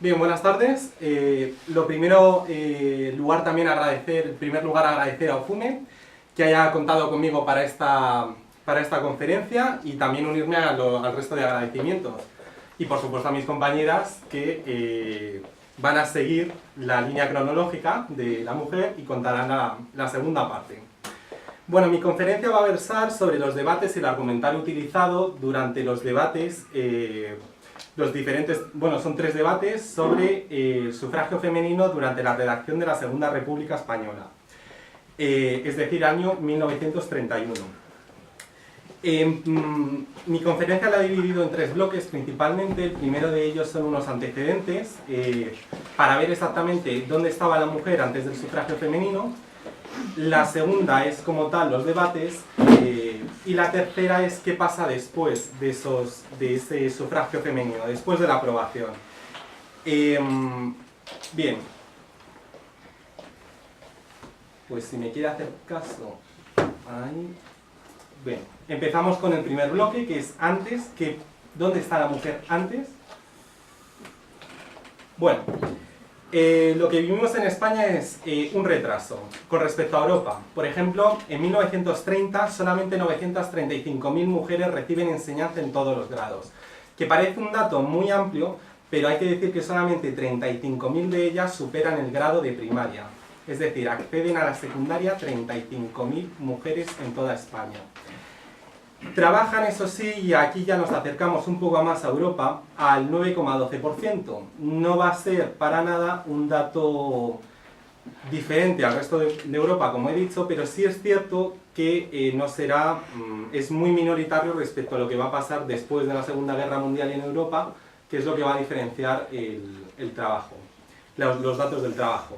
Bien, buenas tardes. Lo primero, en primer lugar agradecer a OFUME que haya contado conmigo para esta conferencia y también unirme al resto de agradecimientos. Y por supuesto a mis compañeras que van a seguir la línea cronológica de la mujer y contarán la segunda parte. Bueno, mi conferencia va a versar sobre los debates y el argumentario utilizado durante los debates, son 3 debates sobre el sufragio femenino durante la redacción de la Segunda República Española, es decir, año 1931. Mi conferencia la he dividido en 3 bloques principalmente. El primero de ellos son unos antecedentes para ver exactamente dónde estaba la mujer antes del sufragio femenino. La segunda es como tal los debates y la tercera es qué pasa después de ese sufragio femenino, después de la aprobación. Bien, pues si me quiere hacer caso, ahí. Bien, empezamos con el primer bloque, que es antes, ¿dónde está la mujer antes? Bueno, lo que vivimos en España es un retraso con respecto a Europa. Por ejemplo, en 1930 solamente 935.000 mujeres reciben enseñanza en todos los grados, que parece un dato muy amplio, pero hay que decir que solamente 35.000 de ellas superan el grado de primaria. Es decir, acceden a la secundaria 35.000 mujeres en toda España. Trabajan, eso sí, y aquí ya nos acercamos un poco más a Europa, al 9,12%. No va a ser para nada un dato diferente al resto de Europa, como he dicho, pero sí es cierto que es muy minoritario respecto a lo que va a pasar después de la Segunda Guerra Mundial en Europa, que es lo que va a diferenciar el trabajo, los datos del trabajo.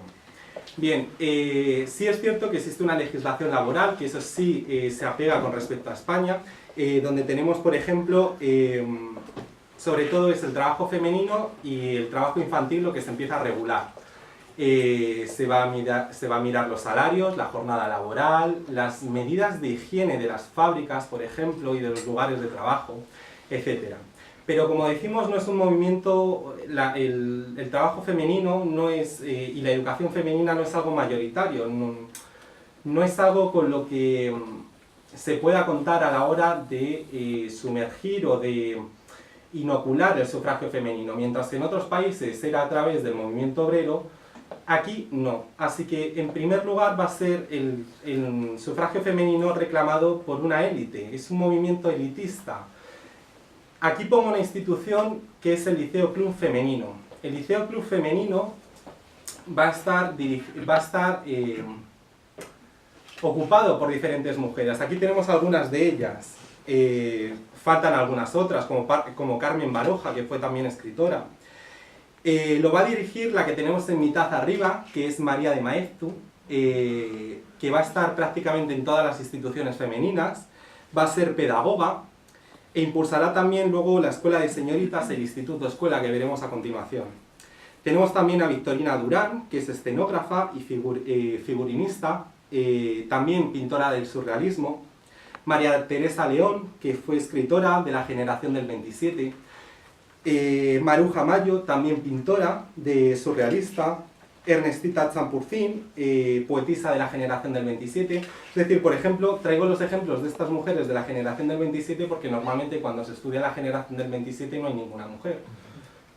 Bien, sí es cierto que existe una legislación laboral, que eso sí se apega con respecto a España, donde tenemos, por ejemplo, sobre todo es el trabajo femenino y el trabajo infantil lo que se empieza a regular. Se va a mirar los salarios, la jornada laboral, las medidas de higiene de las fábricas, por ejemplo, y de los lugares de trabajo, etc. Pero como decimos, no es un movimiento, el trabajo femenino no es, y la educación femenina no es algo mayoritario, no es algo con lo que se pueda contar a la hora de sumergir o de inocular el sufragio femenino, mientras que en otros países era a través del movimiento obrero, aquí no. Así que en primer lugar va a ser el sufragio femenino reclamado por una élite, es un movimiento elitista. Aquí pongo una institución que es el Liceo Club Femenino. El Liceo Club Femenino va a estar ocupado por diferentes mujeres. Aquí tenemos algunas de ellas. Faltan algunas otras, como Carmen Baroja, que fue también escritora. Lo va a dirigir la que tenemos en mitad arriba, que es María de Maeztu, que va a estar prácticamente en todas las instituciones femeninas. Va a ser pedagoga. E impulsará también luego la Escuela de Señoritas, el Instituto Escuela, que veremos a continuación. Tenemos también a Victorina Durán, que es escenógrafa y figurinista, también pintora del surrealismo. María Teresa León, que fue escritora de la generación del 27. Maruja Mayo, también pintora de surrealista. Ernestita Champurcín, poetisa de la generación del 27. Es decir, por ejemplo, traigo los ejemplos de estas mujeres de la generación del 27 porque normalmente cuando se estudia la generación del 27 no hay ninguna mujer.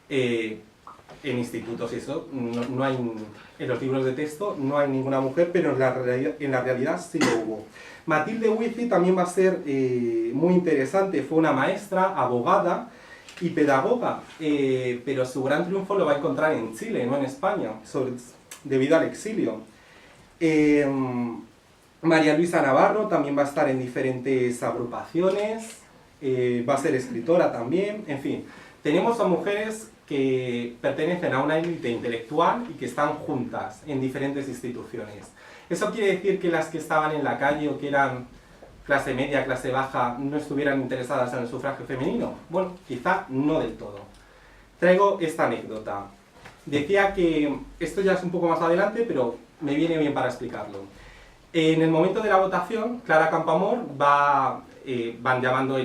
En institutos y eso, no hay, en los libros de texto no hay ninguna mujer, pero en la realidad sí lo hubo. Matilde Huici también va a ser muy interesante, fue una maestra, abogada y pedagoga, pero su gran triunfo lo va a encontrar en Chile, no en España, debido al exilio. María Luisa Navarro también va a estar en diferentes agrupaciones, va a ser escritora también, en fin. Tenemos a mujeres que pertenecen a una élite intelectual y que están juntas en diferentes instituciones. ¿Eso quiere decir que las que estaban en la calle o que eran clase media, clase baja, no estuvieran interesadas en el sufragio femenino? Bueno, quizá no del todo. Traigo esta anécdota. Decía que esto ya es un poco más adelante, pero me viene bien para explicarlo. En el momento de la votación, Clara Campoamor van llamando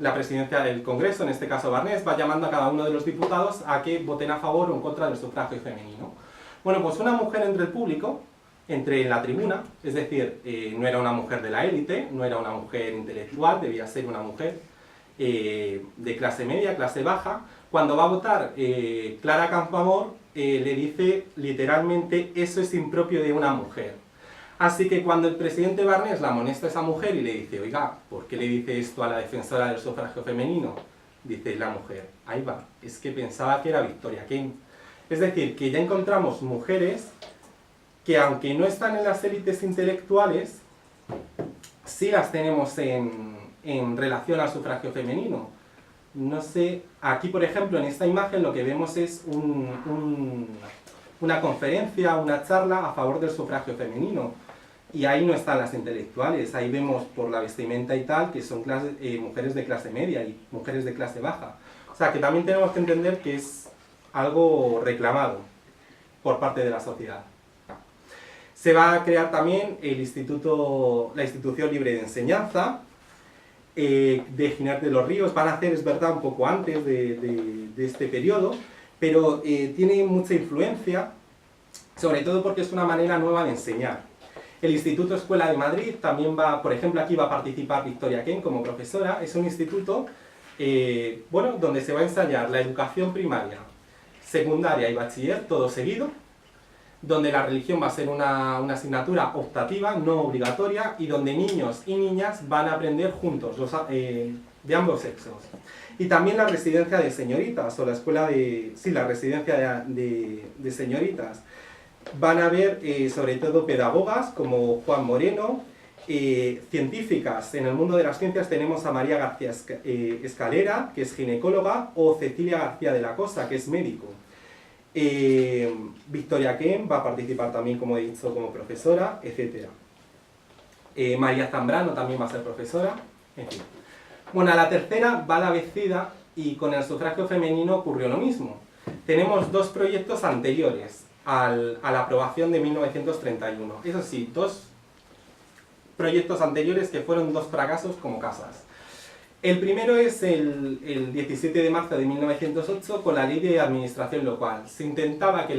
la presidencia del Congreso, en este caso Barnés, va llamando a cada uno de los diputados a que voten a favor o en contra del sufragio femenino. Bueno, pues una mujer entre el público, entre la tribuna, es decir, no era una mujer de la élite, no era una mujer intelectual, debía ser una mujer de clase media, clase baja. Cuando va a votar Clara Campoamor, le dice literalmente: eso es impropio de una mujer. Así que cuando el presidente Barnés la amonesta a esa mujer y le dice: oiga, ¿por qué le dice esto a la defensora del sufragio femenino? Dice la mujer: ahí va, es que pensaba que era Victoria Kent. Es decir, que ya encontramos mujeres que, aunque no están en las élites intelectuales, sí las tenemos en relación al sufragio femenino. No sé, aquí por ejemplo en esta imagen lo que vemos es una conferencia, una charla a favor del sufragio femenino. Y ahí no están las intelectuales, ahí vemos por la vestimenta y tal que son mujeres de clase media y mujeres de clase baja. O sea que también tenemos que entender que es algo reclamado por parte de la sociedad. Se va a crear también la Institución Libre de Enseñanza de Giner de los Ríos. Van a hacer, es verdad, un poco antes de este periodo, pero tiene mucha influencia, sobre todo porque es una manera nueva de enseñar. El Instituto Escuela de Madrid también va, por ejemplo, aquí va a participar Victoria Kent como profesora. Es un instituto bueno, donde se va a ensayar la educación primaria, secundaria y bachiller, todo seguido, donde la religión va a ser una asignatura optativa, no obligatoria, y donde niños y niñas van a aprender juntos, de ambos sexos. Y también la residencia de señoritas, o la escuela de... sí, la residencia de señoritas. Van a haber sobre todo pedagogas como Juan Moreno, científicas. En el mundo de las ciencias tenemos a María García Escalera, que es ginecóloga, o Cecilia García de la Cosa, que es médico. Victoria Kent va a participar también, como he dicho, como profesora, etc. María Zambrano también va a ser profesora, en fin. Bueno, a la tercera va la vecida, y con el sufragio femenino ocurrió lo mismo. Tenemos dos proyectos anteriores a la aprobación de 1931. Eso sí, dos proyectos anteriores que fueron dos fracasos como casas. El primero es el 17 de marzo de 1908 con la Ley de Administración Local. Se intentaba que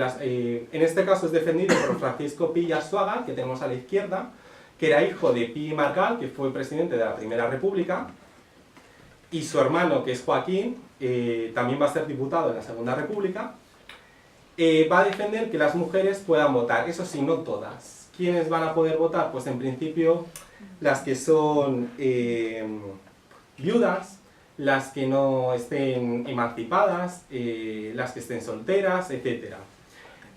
en este caso es defendido por Francisco Pi y Arzuaga, que tenemos a la izquierda, que era hijo de Pi y Margall, que fue presidente de la Primera República, y su hermano, que es Joaquín, también va a ser diputado en la Segunda República. Va a defender que las mujeres puedan votar, eso sí, no todas. ¿Quiénes van a poder votar? Pues en principio las que son viudas, las que no estén emancipadas, las que estén solteras, etc.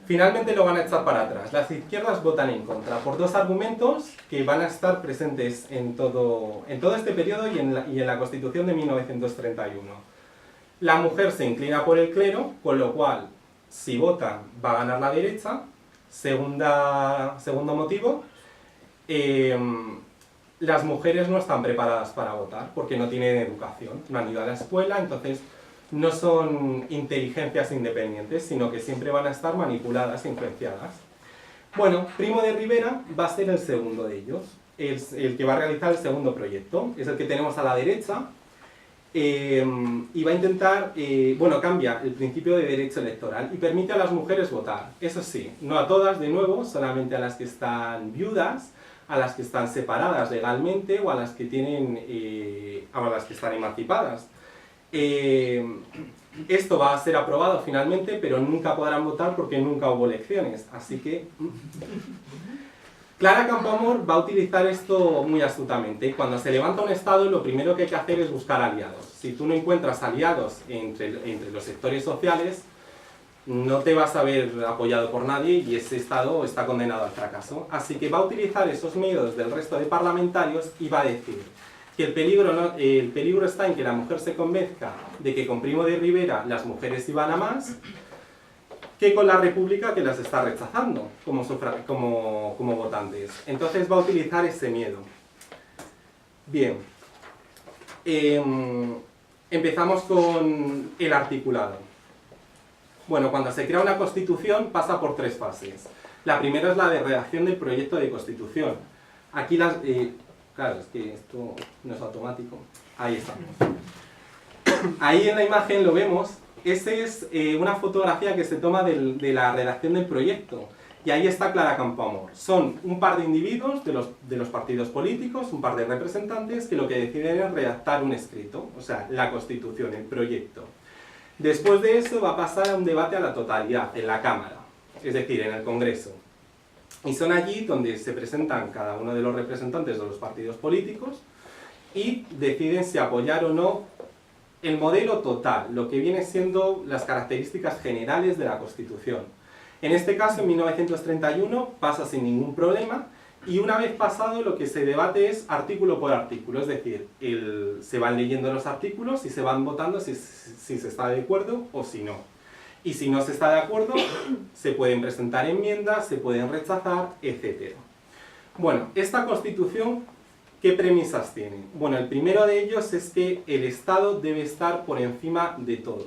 Finalmente lo van a echar para atrás. Las izquierdas votan en contra por dos argumentos que van a estar presentes en todo este periodo y en la Constitución de 1931. La mujer se inclina por el clero, con lo cual, si votan, va a ganar la derecha. Segundo motivo, las mujeres no están preparadas para votar porque no tienen educación, no han ido a la escuela, entonces no son inteligencias independientes, sino que siempre van a estar manipuladas e influenciadas. Bueno, Primo de Rivera va a ser el segundo de ellos, el que va a realizar el segundo proyecto, es el que tenemos a la derecha, y va a intentar, bueno, cambia el principio de derecho electoral y permite a las mujeres votar. Eso sí, no a todas de nuevo, solamente a las que están viudas, a las que están separadas legalmente o a las que a las que están emancipadas. Esto va a ser aprobado finalmente, pero nunca podrán votar porque nunca hubo elecciones, así que... Clara Campoamor va a utilizar esto muy astutamente. Cuando se levanta un Estado, lo primero que hay que hacer es buscar aliados. Si tú no encuentras aliados entre los sectores sociales, no te vas a ver apoyado por nadie y ese Estado está condenado al fracaso. Así que va a utilizar esos medios del resto de parlamentarios y va a decir que el peligro está en que la mujer se convenzca de que con Primo de Rivera las mujeres iban a más, que con la República, que las está rechazando como votantes. Entonces va a utilizar ese miedo. Bien. Empezamos con el articulado. Bueno, cuando se crea una constitución pasa por tres fases. La primera es la de redacción del proyecto de constitución. Aquí claro, es que esto no es automático. Ahí estamos. Ahí en la imagen lo vemos. Esa es una fotografía que se toma de la redacción del proyecto. Y ahí está Clara Campoamor. Son un par de individuos de los partidos políticos, un par de representantes, que lo que deciden es redactar un escrito, o sea, la Constitución, el proyecto. Después de eso va a pasar a un debate a la totalidad, en la Cámara, es decir, en el Congreso. Y son allí donde se presentan cada uno de los representantes de los partidos políticos y deciden si apoyar o no el modelo total, lo que viene siendo las características generales de la Constitución. En este caso, en 1931, pasa sin ningún problema, y una vez pasado lo que se debate es artículo por artículo, es decir, se van leyendo los artículos y se van votando si se está de acuerdo o si no. Y si no se está de acuerdo, se pueden presentar enmiendas, se pueden rechazar, etc. Bueno, esta Constitución, ¿qué premisas tiene? Bueno, el primero de ellos es que el Estado debe estar por encima de todo.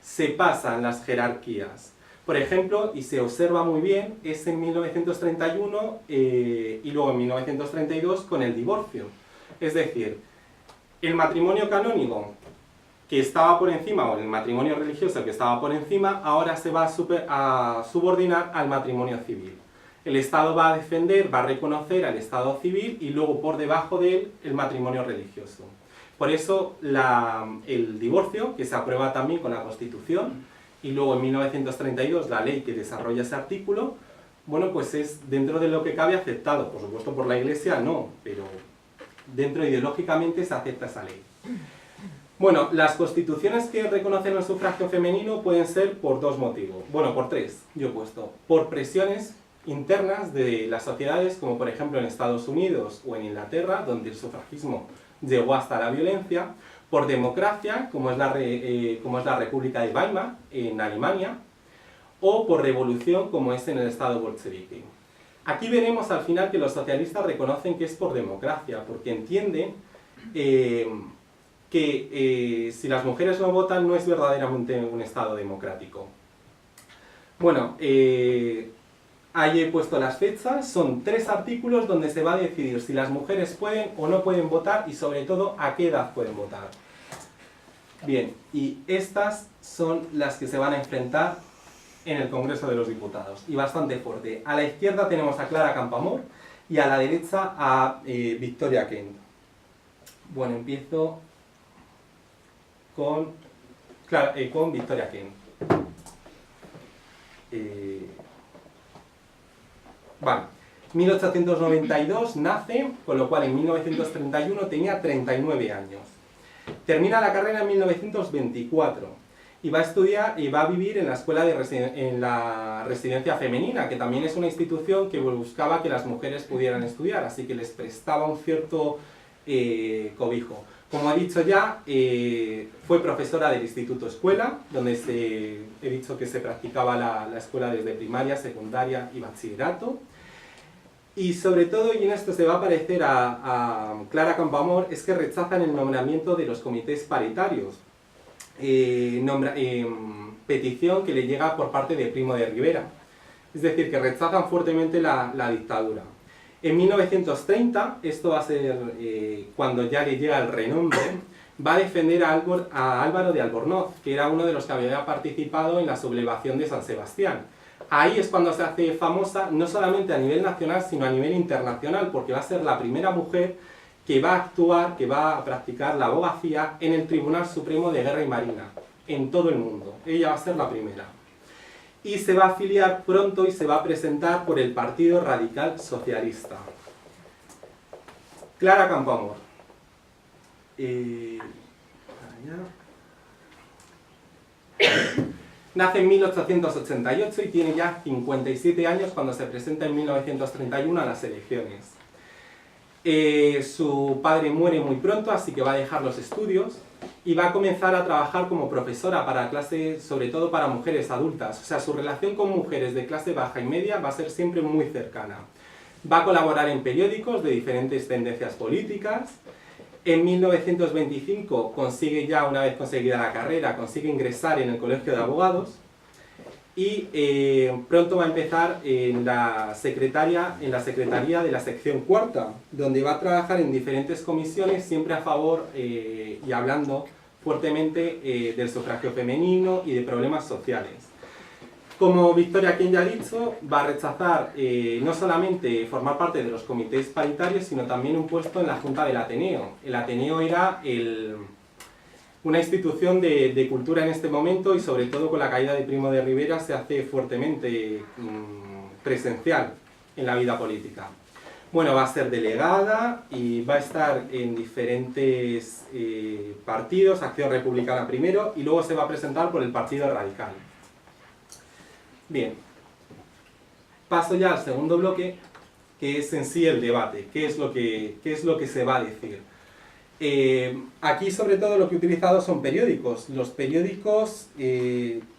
Se pasan las jerarquías. Por ejemplo, y se observa muy bien, es en 1931 y luego en 1932 con el divorcio. Es decir, el matrimonio canónico que estaba por encima, o el matrimonio religioso que estaba por encima, ahora se va a subordinar al matrimonio civil. El Estado va a defender, va a reconocer al Estado civil y luego por debajo de él el matrimonio religioso. Por eso el divorcio, que se aprueba también con la Constitución, y luego en 1932 la ley que desarrolla ese artículo, bueno, pues es dentro de lo que cabe aceptado. Por supuesto por la Iglesia no, pero dentro ideológicamente se acepta esa ley. Bueno, las constituciones que reconocen el sufragio femenino pueden ser por dos motivos. Bueno, por tres, yo he puesto. Por presiones internas de las sociedades, como por ejemplo en Estados Unidos o en Inglaterra, donde el sufragismo llegó hasta la violencia. Por democracia, como es la República de Weimar en Alemania, o por revolución, como es en el Estado bolchevique. Aquí veremos al final que los socialistas reconocen que es por democracia, porque entienden que si las mujeres no votan no es verdaderamente un Estado democrático. Bueno, ahí he puesto las fechas, son 3 artículos donde se va a decidir si las mujeres pueden o no pueden votar y sobre todo a qué edad pueden votar. Bien, y estas son las que se van a enfrentar en el Congreso de los Diputados, y bastante fuerte. A la izquierda tenemos a Clara Campoamor y a la derecha a Victoria Kent. Bueno, empiezo con Victoria Kent. Vale, 1892 nace, con lo cual en 1931 tenía 39 años. Termina la carrera en 1924 y va a estudiar y va a vivir en la escuela en la residencia femenina, que también es una institución que buscaba que las mujeres pudieran estudiar, así que les prestaba un cierto cobijo. Como he dicho ya, fue profesora del Instituto Escuela, donde he dicho que se practicaba la escuela desde primaria, secundaria y bachillerato. Y sobre todo, y en esto se va a parecer a Clara Campoamor, es que rechazan el nombramiento de los comités paritarios. Petición que le llega por parte de Primo de Rivera. Es decir, que rechazan fuertemente la dictadura. En 1930, esto va a ser cuando ya le llega el renombre, va a defender a Álvaro de Albornoz, que era uno de los que había participado en la sublevación de San Sebastián. Ahí es cuando se hace famosa, no solamente a nivel nacional, sino a nivel internacional, porque va a ser la primera mujer que va a actuar, que va a practicar la abogacía en el Tribunal Supremo de Guerra y Marina, en todo el mundo. Ella va a ser la primera. Y se va a afiliar pronto y se va a presentar por el Partido Radical Socialista. Clara Campoamor. Nace en 1888 y tiene ya 57 años cuando se presenta en 1931 a las elecciones. Su padre muere muy pronto, así que va a dejar los estudios y va a comenzar a trabajar como profesora para clase, sobre todo para mujeres adultas. O sea, su relación con mujeres de clase baja y media va a ser siempre muy cercana. Va a colaborar en periódicos de diferentes tendencias políticas. En 1925 consigue ya, una vez conseguida la carrera, consigue ingresar en el Colegio de Abogados y pronto va a empezar en la secretaría de la sección cuarta, donde va a trabajar en diferentes comisiones, siempre a favor y hablando fuertemente del sufragio femenino y de problemas sociales. Como Victoria quien ya ha dicho, va a rechazar no solamente formar parte de los comités paritarios, sino también un puesto en la Junta del Ateneo. El Ateneo era una institución de cultura en este momento y sobre todo con la caída de Primo de Rivera se hace fuertemente presencial en la vida política. Bueno, va a ser delegada y va a estar en diferentes partidos, Acción Republicana primero y luego se va a presentar por el Partido Radical. Bien, paso ya al segundo bloque, que es en sí el debate, qué es lo que se va a decir. Aquí sobre todo lo que he utilizado son periódicos. Los periódicos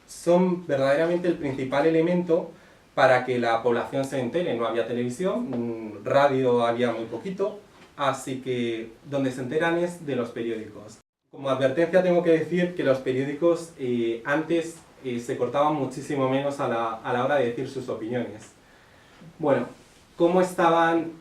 son verdaderamente el principal elemento para que la población se entere. No había televisión, radio había muy poquito, así que donde se enteran es de los periódicos. Como advertencia tengo que decir que los periódicos antes se cortaban muchísimo menos a la hora de decir sus opiniones. Bueno, ¿cómo estaban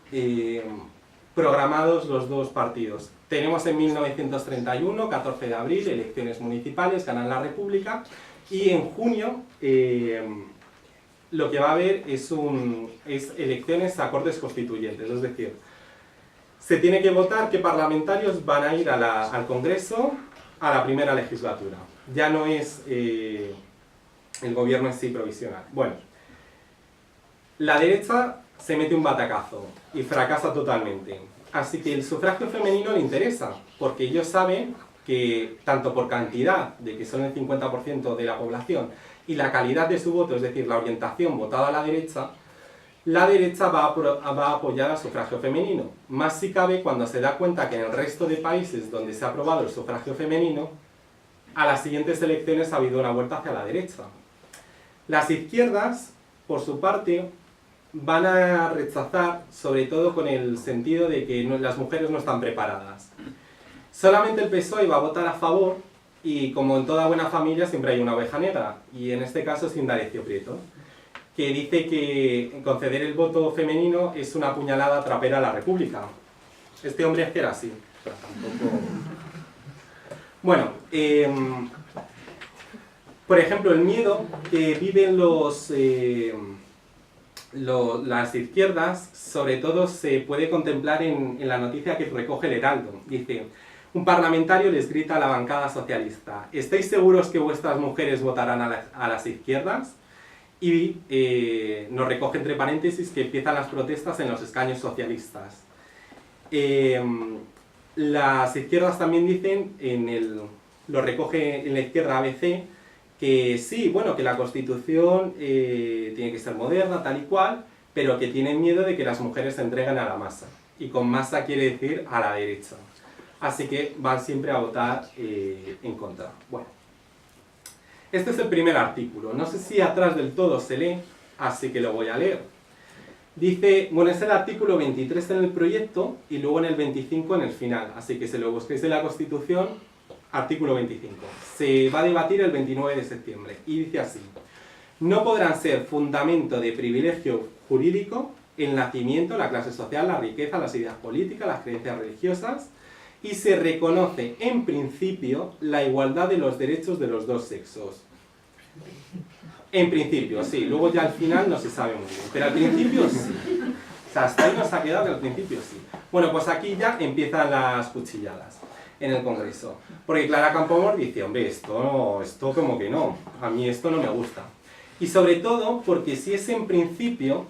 programados los dos partidos? Tenemos en 1931, 14 de abril, elecciones municipales, ganan la República, y en junio lo que va a haber es elecciones a Cortes Constituyentes, es decir, se tiene que votar qué parlamentarios van a ir al Congreso a la primera legislatura. Ya no es el gobierno en sí provisional. Bueno, la derecha se mete un batacazo y fracasa totalmente. Así que el sufragio femenino le interesa, porque ellos saben que tanto por cantidad, de que son el 50% de la población, y la calidad de su voto, es decir, la orientación votada a la derecha va a apoyar al sufragio femenino. Más si cabe cuando se da cuenta que en el resto de países donde se ha aprobado el sufragio femenino, a las siguientes elecciones ha habido una vuelta hacia la derecha. Las izquierdas, por su parte, van a rechazar, sobre todo con el sentido de que las mujeres no están preparadas. Solamente el PSOE va a votar a favor y, como en toda buena familia, siempre hay una oveja negra, y en este caso es Indalecio Prieto, que dice que conceder el voto femenino es una puñalada trapera a la República. Este hombre es que era así, pero tampoco... Bueno, por ejemplo, el miedo que viven las izquierdas, sobre todo se puede contemplar en la noticia que recoge el Heraldo. Dice, un parlamentario les grita a la bancada socialista, ¿estáis seguros que vuestras mujeres votarán a las izquierdas? Y nos recoge entre paréntesis que empiezan las protestas en los escaños socialistas. Las izquierdas también dicen, lo recoge en la izquierda ABC, que sí, bueno, que la Constitución tiene que ser moderna, tal y cual, pero que tienen miedo de que las mujeres se entreguen a la masa. Y con masa quiere decir a la derecha. Así que van siempre a votar en contra. Bueno, este es el primer artículo. No sé si atrás del todo se lee, así que lo voy a leer. Dice, bueno, es el artículo 23 en el proyecto y luego en el 25 en el final. Así que si lo busquéis de la Constitución, artículo 25. Se va a debatir el 29 de septiembre y dice así: no podrán ser fundamento de privilegio jurídico el nacimiento, la clase social, la riqueza, las ideas políticas, las creencias religiosas, y se reconoce en principio la igualdad de los derechos de los dos sexos. En principio, sí. Luego ya al final no se sabe muy bien, pero al principio sí. O sea, hasta ahí nos ha quedado que al principio sí. Bueno, pues aquí ya empiezan las cuchilladas en el Congreso. Porque Clara Campoamor dice, hombre, esto como que no, a mí esto no me gusta. Y sobre todo porque si es en principio,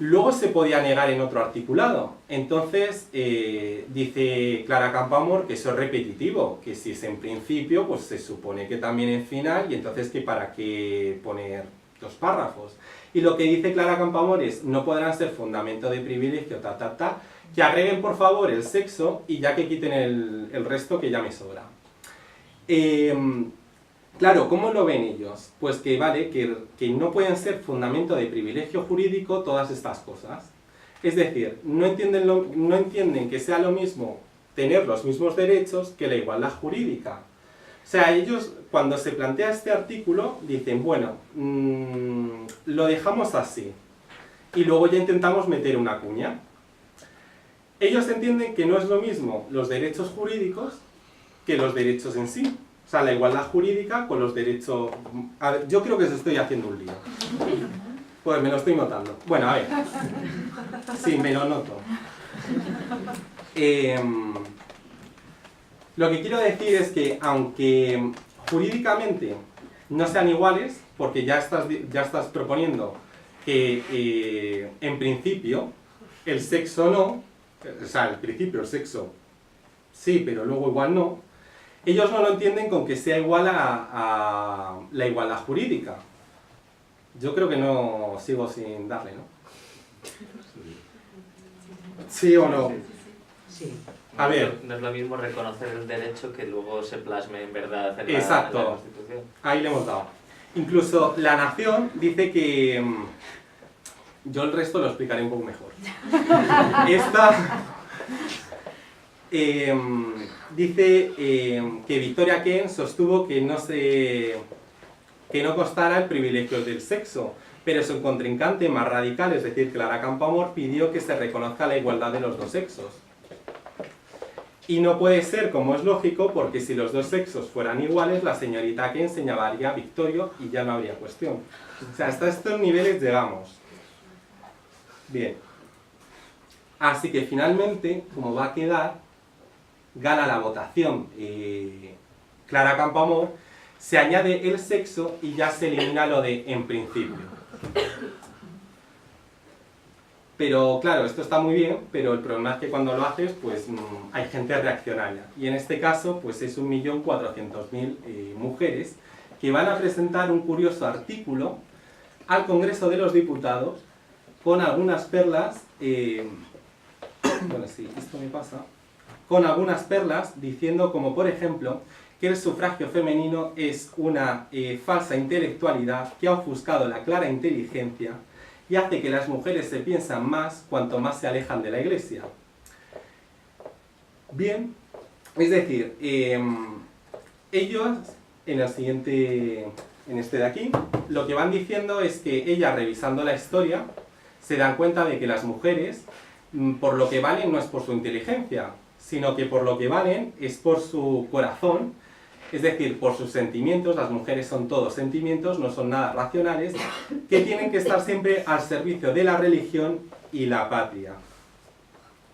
luego se podía negar en otro articulado. Entonces, dice Clara Campoamor que eso es repetitivo, que si es en principio, pues se supone que también en final, y entonces que para qué poner dos párrafos. Y lo que dice Clara Campoamor es, no podrán ser fundamento de privilegio, que agreguen por favor el sexo y ya que quiten el resto que ya me sobra. Claro, ¿cómo lo ven ellos? Pues que vale, que no pueden ser fundamento de privilegio jurídico todas estas cosas. Es decir, no entienden que sea lo mismo tener los mismos derechos que la igualdad jurídica. O sea, ellos cuando se plantea este artículo dicen, bueno, lo dejamos así y luego ya intentamos meter una cuña. Ellos entienden que no es lo mismo los derechos jurídicos que los derechos en sí. O sea, la igualdad jurídica con los derechos... A ver, yo creo que os estoy haciendo un lío. Pues me lo estoy notando. Bueno, a ver. Sí, me lo noto. Lo que quiero decir es que aunque jurídicamente no sean iguales, porque ya estás proponiendo que en principio el sexo no, o sea, al principio el sexo sí, pero luego igual no, ellos no lo entienden con que sea igual a la igualdad jurídica. Yo creo que no sigo sin darle, ¿no? ¿Sí o no? Sí. A ver. No es lo mismo reconocer el derecho que luego se plasme en verdad en Exacto. la Constitución. Ahí le hemos dado. Incluso La Nación dice que... Yo el resto lo explicaré un poco mejor. Esta... dice que Victoria Kent sostuvo que no costara el privilegio del sexo, pero su contrincante más radical, es decir, Clara Campoamor, pidió que se reconozca la igualdad de los dos sexos. Y no puede ser, como es lógico, porque si los dos sexos fueran iguales, la señorita Kent se llamaría Victorio y ya no habría cuestión. O sea, hasta estos niveles llegamos. Bien. Así que finalmente, como va a quedar, gana la votación Clara Campoamor, se añade el sexo y ya se elimina lo de en principio. Pero claro, esto está muy bien, pero el problema es que cuando lo haces, pues hay gente reaccionaria. Y en este caso, pues es 1.400.000 mujeres que van a presentar un curioso artículo al Congreso de los Diputados con algunas perlas, bueno, sí, esto me pasa, con algunas perlas diciendo como por ejemplo que el sufragio femenino es una falsa intelectualidad que ha ofuscado la clara inteligencia y hace que las mujeres se piensan más cuanto más se alejan de la Iglesia. Bien, es decir, ellos en este de aquí, lo que van diciendo es que ellas revisando la historia se dan cuenta de que las mujeres por lo que valen no es por su inteligencia, sino que por lo que valen es por su corazón, es decir, por sus sentimientos. Las mujeres son todos sentimientos, no son nada racionales, que tienen que estar siempre al servicio de la religión y la patria.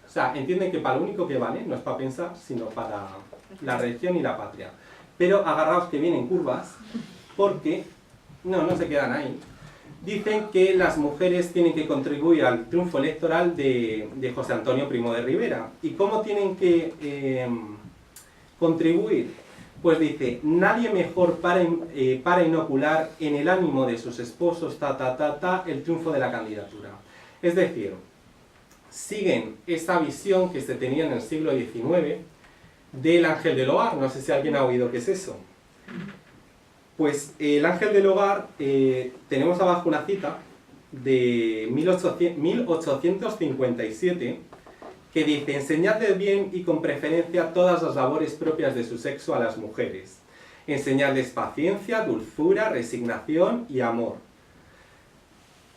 O sea, entienden que para lo único que vale no es para pensar, sino para la religión y la patria. Pero agarraos que vienen curvas, porque no se quedan ahí. Dicen que las mujeres tienen que contribuir al triunfo electoral de José Antonio Primo de Rivera. ¿Y cómo tienen que contribuir? Pues dice, nadie mejor para inocular en el ánimo de sus esposos el triunfo de la candidatura. Es decir, siguen esa visión que se tenía en el siglo XIX del ángel del hogar. No sé si alguien ha oído qué es eso. Pues el ángel del hogar, tenemos abajo una cita de 1857 que dice: enseñadle bien y con preferencia todas las labores propias de su sexo a las mujeres. Enseñadles paciencia, dulzura, resignación y amor.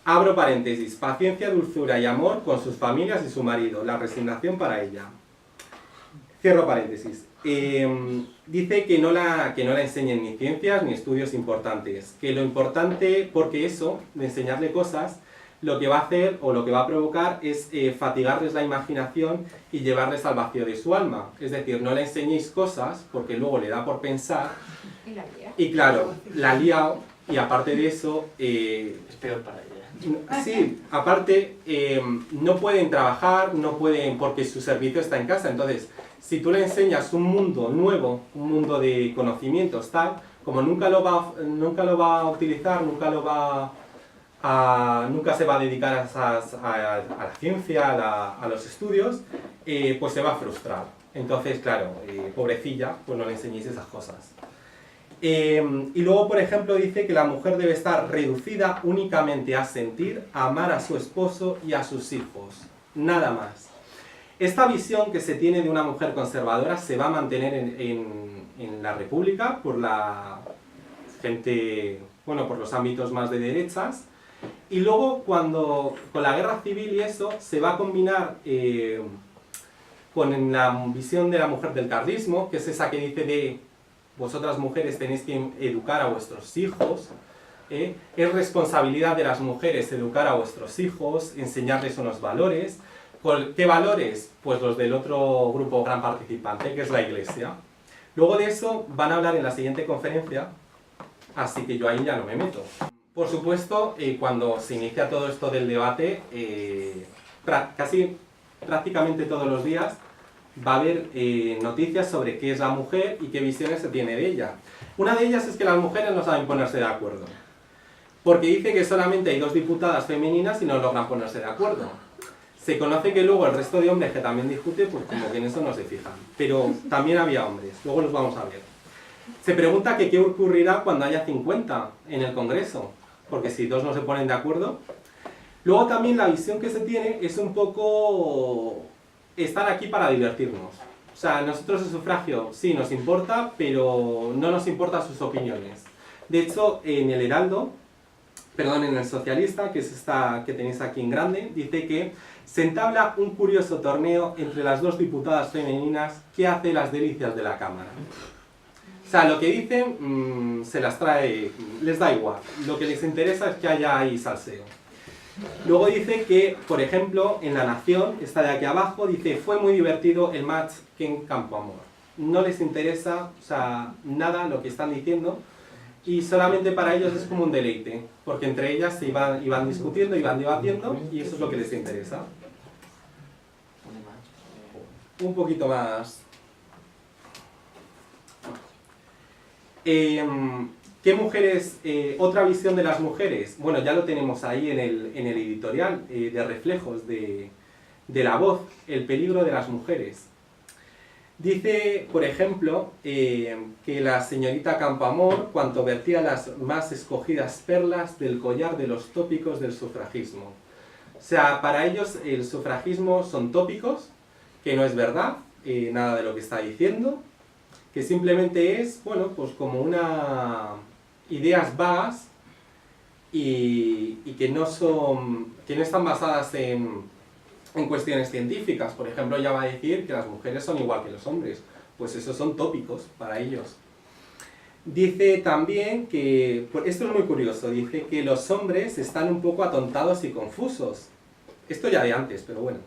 Abro paréntesis, paciencia, dulzura y amor con sus familias y su marido, la resignación para ella. Cierro paréntesis. Dice que no la enseñen ni ciencias ni estudios importantes, que lo importante, porque eso, de enseñarle cosas, lo que va a hacer o lo que va a provocar es fatigarles la imaginación y llevarles al vacío de su alma. Es decir, no le enseñéis cosas porque luego le da por pensar y claro, la ha liado, y aparte de eso... es peor para ella. Sí, aparte no pueden trabajar, no pueden porque su servicio está en casa. Entonces, si tú le enseñas un mundo nuevo, un mundo de conocimientos tal, como nunca lo va a utilizar, nunca se va a dedicar a la ciencia, a los estudios, pues se va a frustrar. Entonces, claro, pobrecilla, pues no le enseñéis esas cosas. Y luego, por ejemplo, dice que la mujer debe estar reducida únicamente a sentir, a amar a su esposo y a sus hijos. Nada más. Esta visión que se tiene de una mujer conservadora se va a mantener en la República por la gente, bueno, por los ámbitos más de derechas, y luego cuando con la guerra civil y eso se va a combinar con la visión de la mujer del carlismo, que es esa que dice de vosotras mujeres tenéis que educar a vuestros hijos, es responsabilidad de las mujeres educar a vuestros hijos, enseñarles unos valores. ¿Qué valores? Pues los del otro grupo gran participante, que es la Iglesia. Luego de eso van a hablar en la siguiente conferencia, así que yo ahí ya no me meto. Por supuesto, cuando se inicia todo esto del debate, prácticamente todos los días va a haber noticias sobre qué es la mujer y qué visiones se tiene de ella. Una de ellas es que las mujeres no saben ponerse de acuerdo, porque dice que solamente hay 2 diputadas femeninas y no logran ponerse de acuerdo. Se conoce que luego el resto de hombres que también discuten, pues como que en eso no se fijan. Pero también había hombres, luego los vamos a ver. Se pregunta que qué ocurrirá cuando haya 50 en el Congreso, porque si 2 no se ponen de acuerdo. Luego también la visión que se tiene es un poco estar aquí para divertirnos. O sea, nosotros el sufragio sí nos importa, pero no nos importan sus opiniones. De hecho, en el Heraldo, perdón, en el Socialista, que es esta que tenéis aquí en grande, dice que se entabla un curioso torneo entre las 2 diputadas femeninas que hace las delicias de la Cámara. O sea, lo que dicen se las trae, les da igual. Lo que les interesa es que haya ahí salseo. Luego dice que, por ejemplo, en La Nación, esta de aquí abajo, dice fue muy divertido el match que en Campoamor. No les interesa, o sea, nada lo que están diciendo, y solamente para ellos es como un deleite, porque entre ellas se iban discutiendo, iban debatiendo, y eso es lo que les interesa. Un poquito más. ¿Qué mujeres? Otra visión de las mujeres. Bueno, ya lo tenemos ahí en el editorial de reflejos de La Voz, el peligro de las mujeres. Dice, por ejemplo, que la señorita Campoamor, cuanto vertía las más escogidas perlas del collar de los tópicos del sufragismo. O sea, para ellos el sufragismo son tópicos, que no es verdad, nada de lo que está diciendo, que simplemente es, bueno, pues como ideas vagas y que no están basadas en cuestiones científicas. Por ejemplo, ella va a decir que las mujeres son igual que los hombres, pues esos son tópicos para ellos. Dice también que, esto es muy curioso, dice que los hombres están un poco atontados y confusos. Esto ya de antes, pero bueno.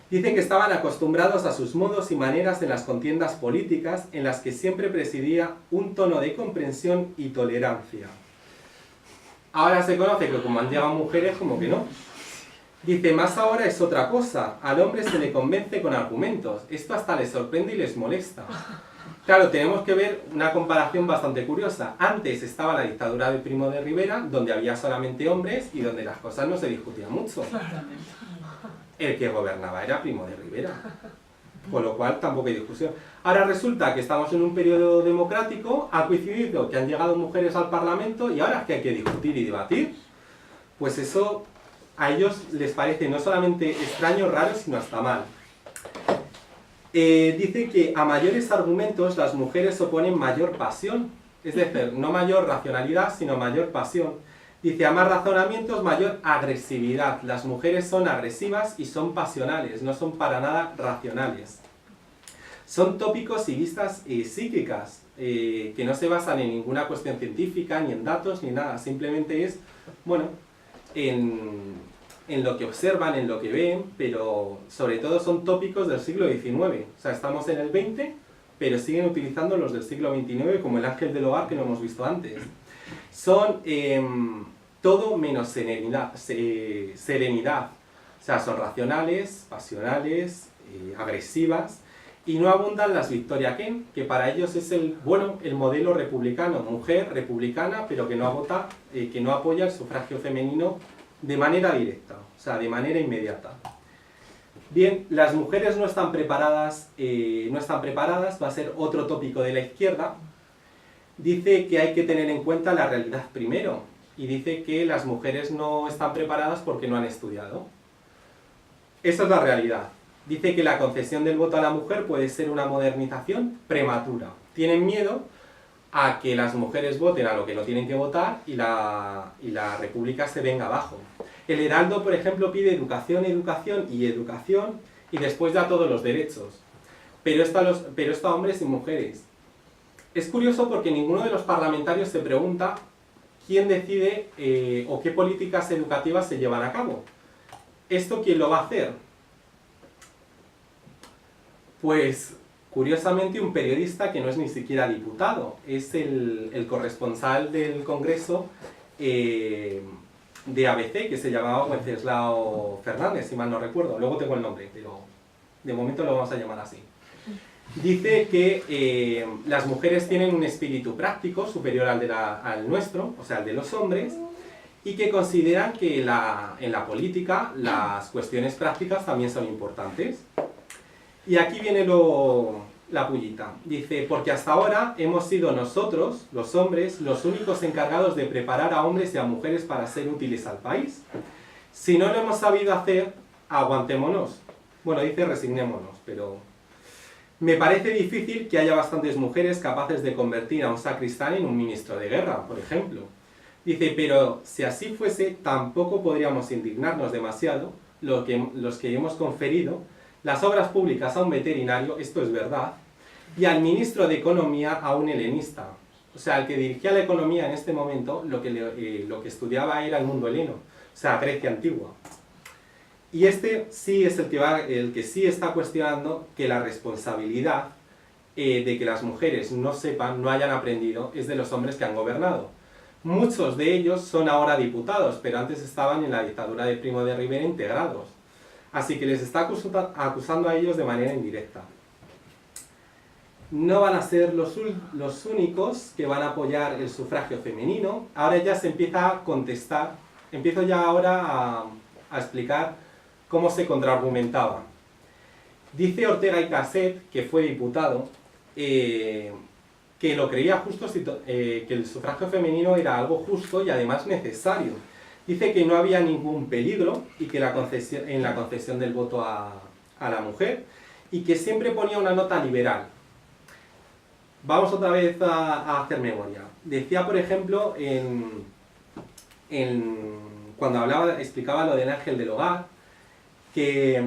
Dicen que estaban acostumbrados a sus modos y maneras en las contiendas políticas en las que siempre presidía un tono de comprensión y tolerancia. Ahora se conoce que como han llegado mujeres, como que no. Dice, más ahora es otra cosa, al hombre se le convence con argumentos, esto hasta les sorprende y les molesta. Claro, tenemos que ver una comparación bastante curiosa. Antes estaba la dictadura de Primo de Rivera, donde había solamente hombres y donde las cosas no se discutían mucho. El que gobernaba era Primo de Rivera, con lo cual tampoco hay discusión. Ahora resulta que estamos en un periodo democrático, ha coincidido que han llegado mujeres al Parlamento y ahora es que hay que discutir y debatir. Pues eso a ellos les parece no solamente extraño, raro, sino hasta mal. Dice que a mayores argumentos las mujeres oponen mayor pasión, es decir, no mayor racionalidad, sino mayor pasión. Dice, a más razonamientos, mayor agresividad. Las mujeres son agresivas y son pasionales, no son para nada racionales. Son tópicos y vistas psíquicas, que no se basan en ninguna cuestión científica, ni en datos, ni nada. Simplemente es, bueno, en lo que observan, en lo que ven, pero sobre todo son tópicos del siglo XIX. O sea, estamos en el XX, pero siguen utilizando los del siglo XXIX, como el ángel del hogar que no hemos visto antes. Son todo menos serenidad. O sea, son racionales, pasionales, agresivas, y no abundan las Victoria Kent, que para ellos es el modelo republicano, mujer republicana, pero que no apoya el sufragio femenino de manera directa, o sea, de manera inmediata. Bien, las mujeres no están preparadas, va a ser otro tópico de la izquierda. Dice que hay que tener en cuenta la realidad primero, y dice que las mujeres no están preparadas porque no han estudiado. Esa es la realidad. Dice que la concesión del voto a la mujer puede ser una modernización prematura. Tienen miedo a que las mujeres voten a lo que no tienen que votar y la república se venga abajo. El Heraldo, por ejemplo, pide educación, educación y educación y después da todos los derechos. Pero esto a hombres y mujeres. Es curioso porque ninguno de los parlamentarios se pregunta quién decide o qué políticas educativas se llevan a cabo. ¿Esto quién lo va a hacer? Pues, curiosamente, un periodista que no es ni siquiera diputado, es el corresponsal del Congreso de ABC, que se llamaba Wenceslao Fernández, si mal no recuerdo. Luego tengo el nombre, pero de momento lo vamos a llamar así. Dice que las mujeres tienen un espíritu práctico superior al nuestro, o sea, al de los hombres, y que consideran que en la política las cuestiones prácticas también son importantes. Y aquí viene la pullita. Dice, porque hasta ahora hemos sido nosotros, los hombres, los únicos encargados de preparar a hombres y a mujeres para ser útiles al país. Si no lo hemos sabido hacer, aguantémonos. Bueno, dice resignémonos, pero... Me parece difícil que haya bastantes mujeres capaces de convertir a un sacristán en un ministro de guerra, por ejemplo. Dice, pero si así fuese, tampoco podríamos indignarnos demasiado los que hemos conferido las obras públicas a un veterinario, esto es verdad, y al ministro de Economía a un helenista. O sea, el que dirigía la economía en este momento, lo que estudiaba era el mundo heleno, o sea, Grecia antigua. Y este sí es el que sí está cuestionando que la responsabilidad de que las mujeres no sepan, no hayan aprendido, es de los hombres que han gobernado. Muchos de ellos son ahora diputados, pero antes estaban en la dictadura de Primo de Rivera integrados. Así que les está acusando a ellos de manera indirecta. No van a ser los únicos que van a apoyar el sufragio femenino. Ahora ya se empieza a contestar, empiezo ya ahora a explicar cómo se contraargumentaba. Dice Ortega y Gasset, que fue diputado, que lo creía justo, que el sufragio femenino era algo justo y además necesario. Dice que no había ningún peligro y que en la concesión del voto a la mujer, y que siempre ponía una nota liberal. Vamos otra vez a hacer memoria. Decía, por ejemplo, cuando explicaba lo del ángel del hogar, que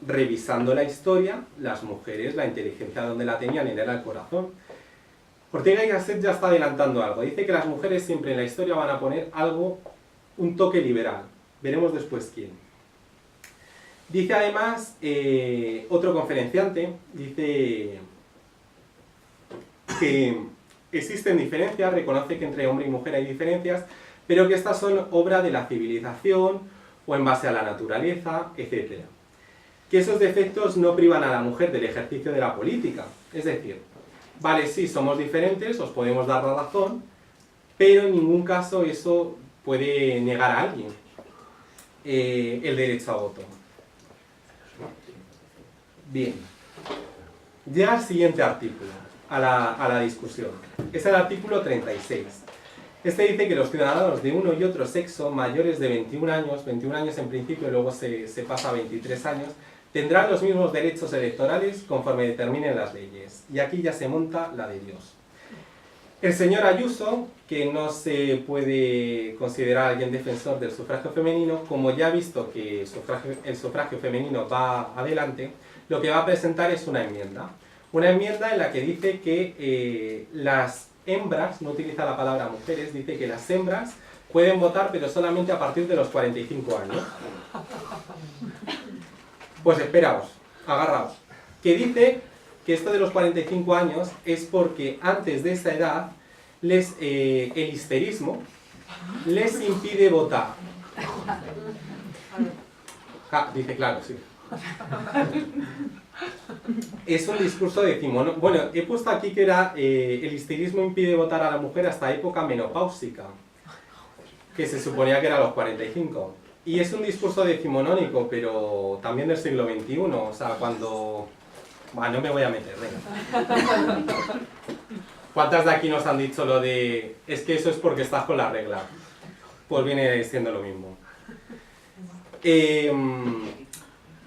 revisando la historia, las mujeres, la inteligencia donde la tenían era el corazón. Ortega y Gasset ya está adelantando algo. Dice que las mujeres siempre en la historia van a poner algo, un toque liberal. Veremos después quién. Dice además, otro conferenciante, dice que existen diferencias, reconoce que entre hombre y mujer hay diferencias, pero que estas son obra de la civilización o en base a la naturaleza, etc. Que esos defectos no privan a la mujer del ejercicio de la política. Es decir, vale, sí, somos diferentes, os podemos dar la razón, pero en ningún caso eso puede negar a alguien el derecho a voto. Bien, llega el siguiente artículo a la discusión. Es el artículo 36. Este dice que los ciudadanos de uno y otro sexo mayores de 21 años en principio, luego se pasa a 23 años, tendrán los mismos derechos electorales conforme determinen las leyes. Y aquí ya se monta la de Dios. El señor Ayuso, que no se puede considerar alguien defensor del sufragio femenino, como ya ha visto que el sufragio femenino va adelante, lo que va a presentar es una enmienda. Una enmienda en la que dice que las hembras, no utiliza la palabra mujeres, dice que las hembras pueden votar pero solamente a partir de los 45 años. Pues esperaos, agarraos. Que dice que esto de los 45 años es porque antes de esa edad el histerismo les impide votar. Dice claro, sí. Es un discurso decimonónico. Bueno, he puesto aquí que era el histerismo impide votar a la mujer hasta época menopáusica, que se suponía que era a los 45. Y es un discurso decimonónico, pero también del siglo XXI, o sea, cuando... Bueno, no me voy a meter, venga. ¿Cuántas de aquí nos han dicho lo de es que eso es porque estás con la regla? Pues viene siendo lo mismo.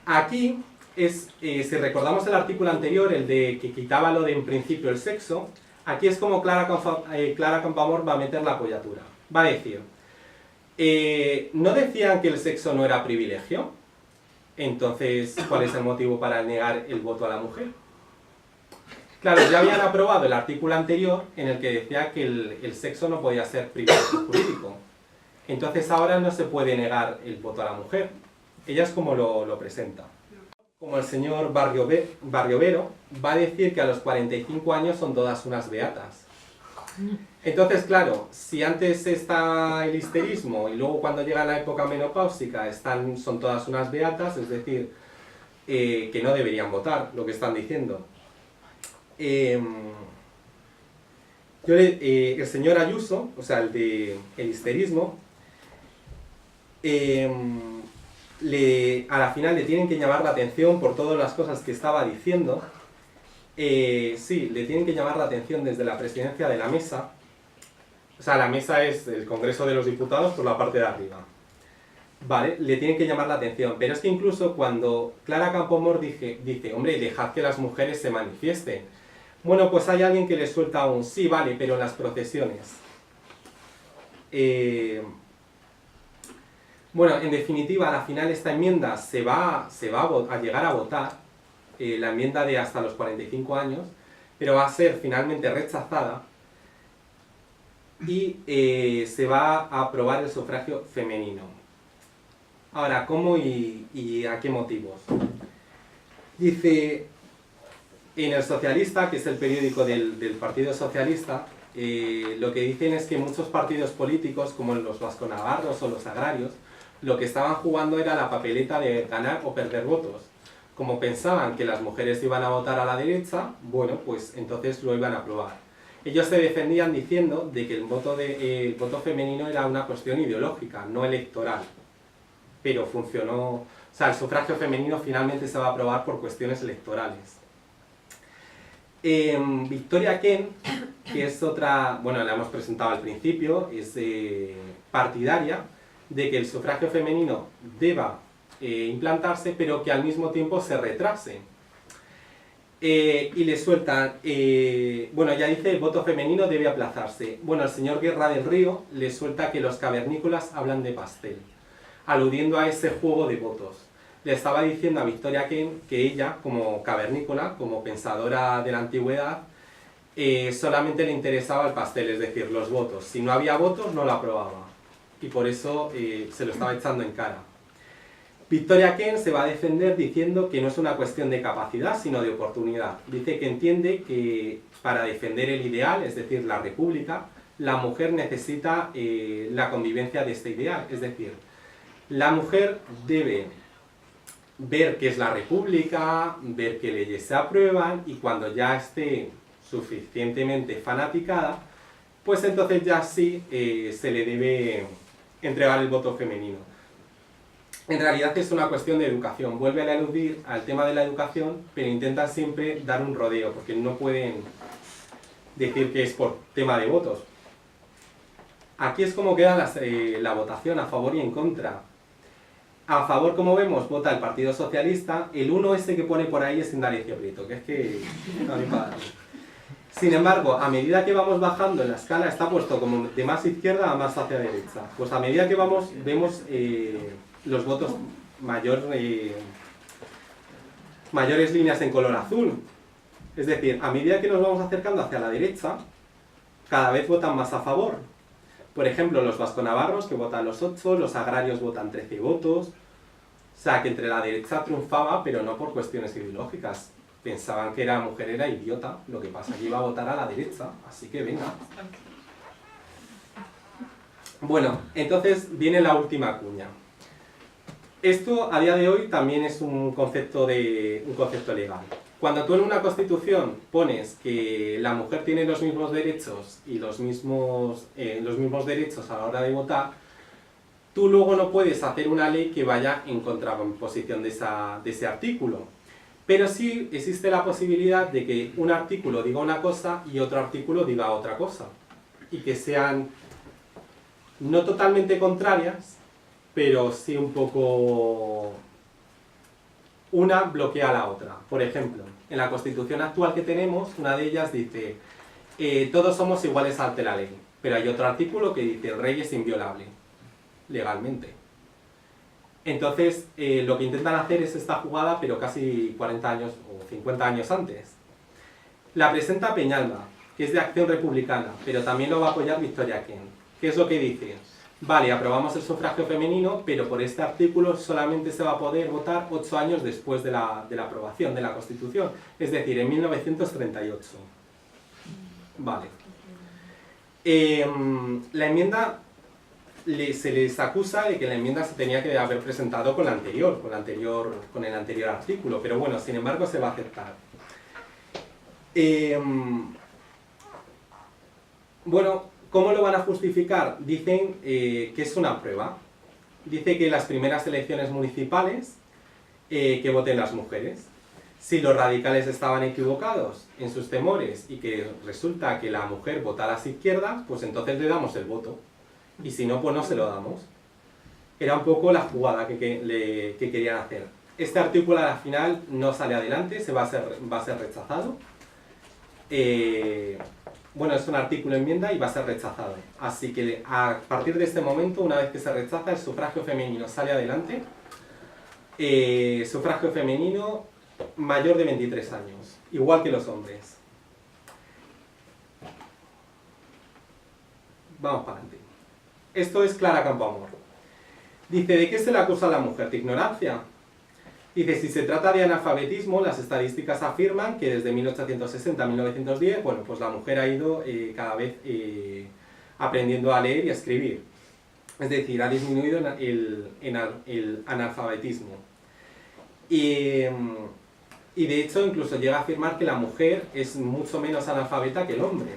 Aquí, si recordamos el artículo anterior, el de que quitaba lo de en principio el sexo, aquí es como Clara Campoamor va a meter la apoyatura. Va a decir, ¿no decían que el sexo no era privilegio? Entonces, ¿cuál es el motivo para negar el voto a la mujer? Claro, ya habían aprobado el artículo anterior en el que decía que el sexo no podía ser privilegio jurídico. Entonces ahora no se puede negar el voto a la mujer. Ella es como lo presenta. Como el señor Barriovero va a decir que a los 45 años son todas unas beatas. Entonces, claro, si antes está el histerismo y luego cuando llega la época menopáusica son todas unas beatas, es decir, que no deberían votar, lo que están diciendo. El señor Ayuso, o sea, el histerismo, a la final le tienen que llamar la atención por todas las cosas que estaba diciendo. Sí, le tienen que llamar la atención desde la presidencia de la mesa. O sea, la mesa es el Congreso de los Diputados por la parte de arriba. Vale, le tienen que llamar la atención. Pero es que incluso cuando Clara Campoamor dice, hombre, dejad que las mujeres se manifiesten. Bueno, pues hay alguien que le suelta un sí, vale, pero en las procesiones. Bueno, en definitiva, a la final esta enmienda se va a llegar a votar, la enmienda de hasta los 45 años, pero va a ser finalmente rechazada y se va a aprobar el sufragio femenino. Ahora, ¿cómo y a qué motivos? Dice, en El Socialista, que es el periódico del Partido Socialista, lo que dicen es que muchos partidos políticos, como los vasconavarros o los agrarios, lo que estaban jugando era la papeleta de ganar o perder votos. Como pensaban que las mujeres iban a votar a la derecha, bueno, pues entonces lo iban a aprobar. Ellos se defendían diciendo de que el voto femenino era una cuestión ideológica, no electoral. Pero funcionó, o sea, el sufragio femenino finalmente se va a aprobar por cuestiones electorales. Victoria Kent, que es otra, bueno, la hemos presentado al principio, es partidaria de que el sufragio femenino deba implantarse, pero que al mismo tiempo se retrase. Y le sueltan, bueno, ya dice, el voto femenino debe aplazarse. Bueno, el señor Guerra del Río le suelta que los cavernícolas hablan de pastel, aludiendo a ese juego de votos. Le estaba diciendo a Victoria Kent que ella, como cavernícola, como pensadora de la antigüedad, solamente le interesaba el pastel, es decir, los votos. Si no había votos, no lo aprobaba. Y por eso se lo estaba echando en cara. Victoria Kent se va a defender diciendo que no es una cuestión de capacidad, sino de oportunidad. Dice que entiende que para defender el ideal, es decir, la república, la mujer necesita la convivencia de este ideal. Es decir, la mujer debe ver qué es la república, ver qué leyes se aprueban, y cuando ya esté suficientemente fanaticada, pues entonces ya sí se le debe entregar el voto femenino. En realidad es una cuestión de educación. Vuelven a aludir al tema de la educación, pero intentan siempre dar un rodeo, porque no pueden decir que es por tema de votos. Aquí es como queda la votación a favor y en contra. A favor, como vemos, vota el Partido Socialista. El 1 ese que pone por ahí es Indalecio Prieto, que es que... no me paga. Sin embargo, a medida que vamos bajando en la escala, está puesto como de más izquierda a más hacia derecha. Pues a medida que vamos, vemos los votos mayores líneas en color azul. Es decir, a medida que nos vamos acercando hacia la derecha, cada vez votan más a favor. Por ejemplo, los vasconavarros, que votan los 8, los agrarios votan 13 votos. O sea, que entre la derecha triunfaba, pero no por cuestiones ideológicas. Pensaban que la mujer era idiota, lo que pasa es que iba a votar a la derecha, así que venga. Bueno, entonces viene la última cuña. Esto a día de hoy también es un concepto legal. Cuando tú en una constitución pones que la mujer tiene los mismos derechos y los mismos derechos a la hora de votar, tú luego no puedes hacer una ley que vaya en contraposición de ese artículo. Pero sí existe la posibilidad de que un artículo diga una cosa y otro artículo diga otra cosa. Y que sean no totalmente contrarias, pero sí un poco... Una bloquea a la otra. Por ejemplo, en la Constitución actual que tenemos, una de ellas dice todos somos iguales ante la ley, pero hay otro artículo que dice el rey es inviolable, legalmente. Entonces, lo que intentan hacer es esta jugada, pero casi 40 años o 50 años antes. La presenta Peñalba, que es de Acción Republicana, pero también lo va a apoyar Victoria Kent. ¿Qué es lo que dice? Vale, aprobamos el sufragio femenino, pero por este artículo solamente se va a poder votar 8 años después de la aprobación de la Constitución, es decir, en 1938. Vale. La enmienda, se les acusa de que la enmienda se tenía que haber presentado con el anterior artículo, pero bueno, sin embargo se va a aceptar. Bueno, ¿cómo lo van a justificar? Dicen que es una prueba. Dice que las primeras elecciones municipales que voten las mujeres. Si los radicales estaban equivocados en sus temores y que resulta que la mujer vota a las izquierdas, pues entonces le damos el voto. Y si no, pues no se lo damos. Era un poco la jugada que querían hacer. Este artículo al final no sale adelante, va a ser rechazado. Bueno, es un artículo enmienda y va a ser rechazado. Así que a partir de este momento, una vez que se rechaza, el sufragio femenino sale adelante. Sufragio femenino mayor de 23 años, igual que los hombres. Vamos para adelante. Esto es Clara Campoamor. Dice, ¿de qué se le acusa a la mujer? ¿De ignorancia? Dice, si se trata de analfabetismo, las estadísticas afirman que desde 1860 a 1910, bueno, pues la mujer ha ido cada vez aprendiendo a leer y a escribir. Es decir, ha disminuido el analfabetismo. Y de hecho, incluso llega a afirmar que la mujer es mucho menos analfabeta que el hombre.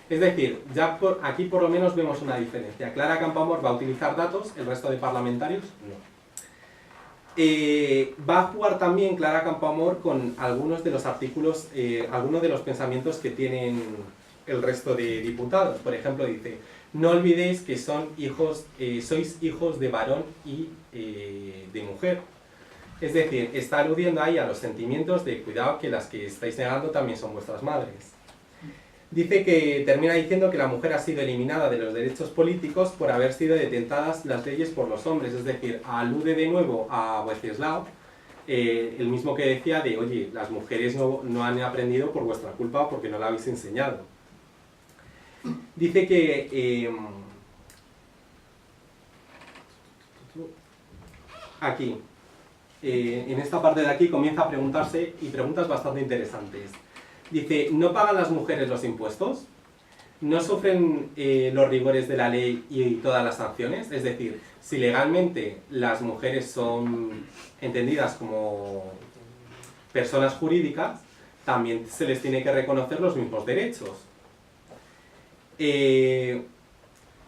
Es decir, ya aquí por lo menos vemos una diferencia. Clara Campoamor va a utilizar datos, el resto de parlamentarios no. Va a jugar también Clara Campoamor con algunos de los artículos, algunos de los pensamientos que tienen el resto de diputados. Por ejemplo, dice, no olvidéis que sois hijos de varón y de mujer. Es decir, está aludiendo ahí a los sentimientos de cuidado que las que estáis negando también son vuestras madres. Dice que termina diciendo que la mujer ha sido eliminada de los derechos políticos por haber sido detentadas las leyes por los hombres, es decir, alude de nuevo a Wenceslao, el mismo que decía de, oye, las mujeres no han aprendido por vuestra culpa porque no la habéis enseñado. Dice que aquí, en esta parte de aquí comienza a preguntarse, y preguntas bastante interesantes. Dice, ¿no pagan las mujeres los impuestos? ¿No sufren los rigores de la ley y todas las sanciones? Es decir, si legalmente las mujeres son entendidas como personas jurídicas, también se les tiene que reconocer los mismos derechos.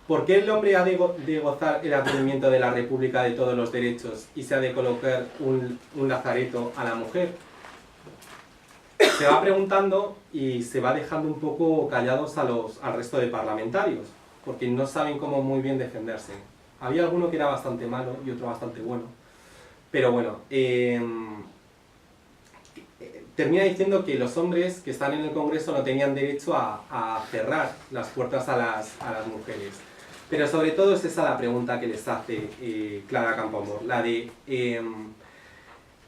¿Por qué el hombre ha de gozar el atendimiento de la República de todos los derechos y se ha de colocar un lazareto a la mujer? Se va preguntando y se va dejando un poco callados al resto de parlamentarios, porque no saben cómo muy bien defenderse. Había alguno que era bastante malo y otro bastante bueno, pero bueno, termina diciendo que los hombres que están en el Congreso no tenían derecho a cerrar las puertas a las mujeres. Pero sobre todo es esa la pregunta que les hace Clara Campoamor, la de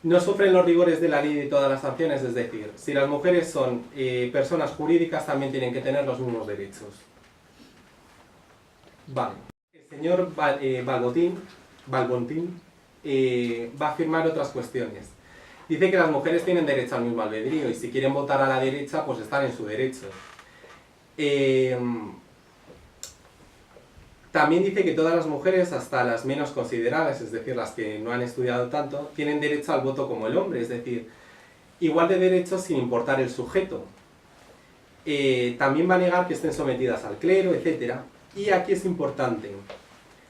no sufren los rigores de la ley de todas las sanciones, es decir, si las mujeres son personas jurídicas también tienen que tener los mismos derechos. Vale. El señor Balbontín va a afirmar otras cuestiones. Dice que las mujeres tienen derecho al mismo albedrío y si quieren votar a la derecha, pues están en su derecho. También dice que todas las mujeres, hasta las menos consideradas, es decir, las que no han estudiado tanto, tienen derecho al voto como el hombre, es decir, igual de derechos sin importar el sujeto. También va a negar que estén sometidas al clero, etc. Y aquí es importante.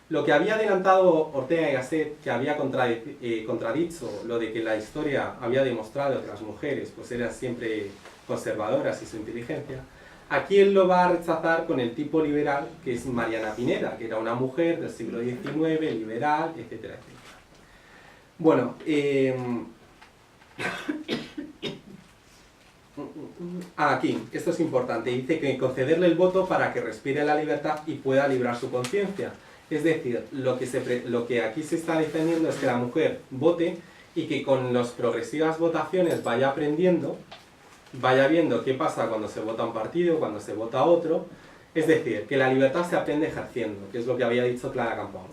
Lo que había adelantado Ortega y Gasset, que había contradicho lo de que la historia había demostrado que las mujeres pues, eran siempre conservadoras y su inteligencia, Aquí él lo va a rechazar con el tipo liberal, que es Mariana Pineda, que era una mujer del siglo XIX, liberal, etcétera, etcétera. Bueno, aquí, esto es importante, dice que concederle el voto para que respire la libertad y pueda librar su conciencia. Es decir, lo que aquí se está defendiendo es que la mujer vote y que con las progresivas votaciones vaya aprendiendo, vaya viendo qué pasa cuando se vota un partido, cuando se vota otro. Es decir, que la libertad se aprende ejerciendo, que es lo que había dicho Clara Campoamor.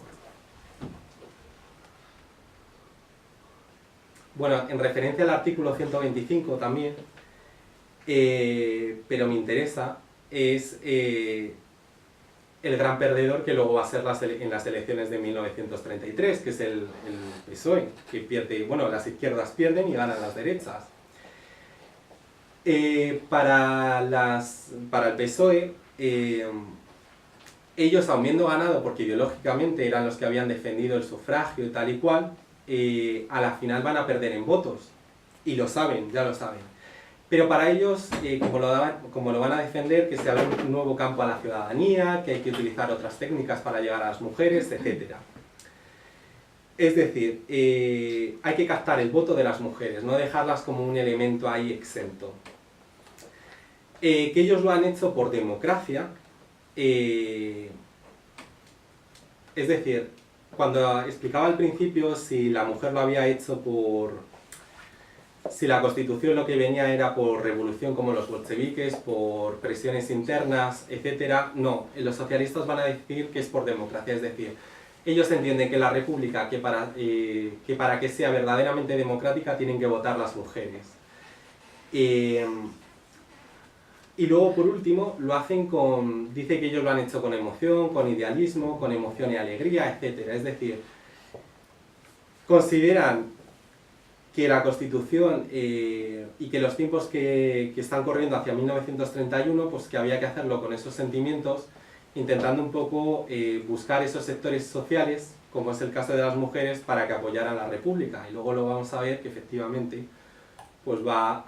Bueno, en referencia al artículo 125 también, pero me interesa, es el gran perdedor que luego va a ser en las elecciones de 1933, que es el PSOE, que pierde, bueno, las izquierdas pierden y ganan las derechas. Para el PSOE, ellos, habiendo ganado, porque ideológicamente eran los que habían defendido el sufragio y tal y cual, a la final van a perder en votos. Y lo saben, ya lo saben. Pero para ellos, como lo van a defender, que se abre un nuevo campo a la ciudadanía, que hay que utilizar otras técnicas para llegar a las mujeres, etc. Es decir, hay que captar el voto de las mujeres, no dejarlas como un elemento ahí exento. Que ellos lo han hecho por democracia, es decir, cuando explicaba al principio si la mujer lo había hecho si la Constitución lo que venía era por revolución como los bolcheviques, por presiones internas, etc. No, los socialistas van a decir que es por democracia, es decir, ellos entienden que la república, que para que sea verdaderamente democrática tienen que votar las mujeres. Y luego, por último, lo hacen dice que ellos lo han hecho con emoción, con idealismo, con emoción y alegría, etc. Es decir, consideran que la Constitución y que los tiempos que están corriendo hacia 1931, pues que había que hacerlo con esos sentimientos, intentando un poco buscar esos sectores sociales, como es el caso de las mujeres, para que apoyaran la República. Y luego lo vamos a ver que efectivamente pues va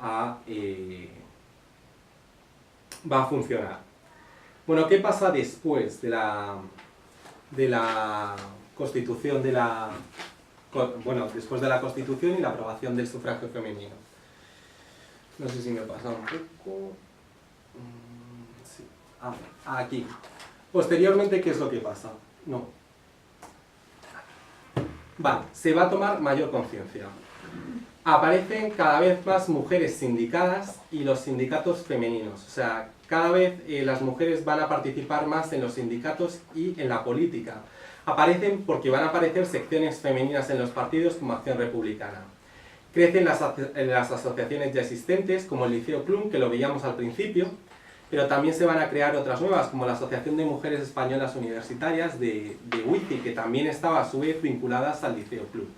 a funcionar. Bueno, ¿qué pasa después de la Constitución después de la Constitución y la aprobación del sufragio femenino? No sé si me pasa un poco. Sí. Aquí. Posteriormente, ¿qué es lo que pasa? No. Vale, se va a tomar mayor conciencia. Aparecen cada vez más mujeres sindicadas y los sindicatos femeninos. O sea, cada vez las mujeres van a participar más en los sindicatos y en la política. Aparecen porque van a aparecer secciones femeninas en los partidos como Acción Republicana. Crecen las asociaciones ya existentes, como el Liceo Club, que lo veíamos al principio, pero también se van a crear otras nuevas, como la Asociación de Mujeres Españolas Universitarias de UICI, que también estaba a su vez vinculadas al Liceo Club.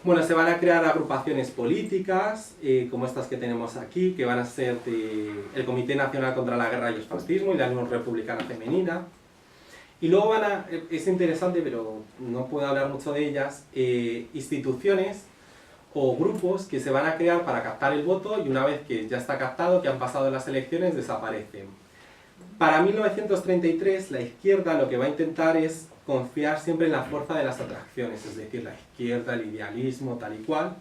Bueno, se van a crear agrupaciones políticas, como estas que tenemos aquí, que van a ser el Comité Nacional contra la Guerra y el Fascismo y la Unión Republicana Femenina. Y luego es interesante, pero no puedo hablar mucho de ellas, instituciones o grupos que se van a crear para captar el voto y una vez que ya está captado, que han pasado las elecciones, desaparecen. Para 1933 la izquierda lo que va a intentar es confiar siempre en la fuerza de las atracciones, es decir, la izquierda, el idealismo, tal y cual.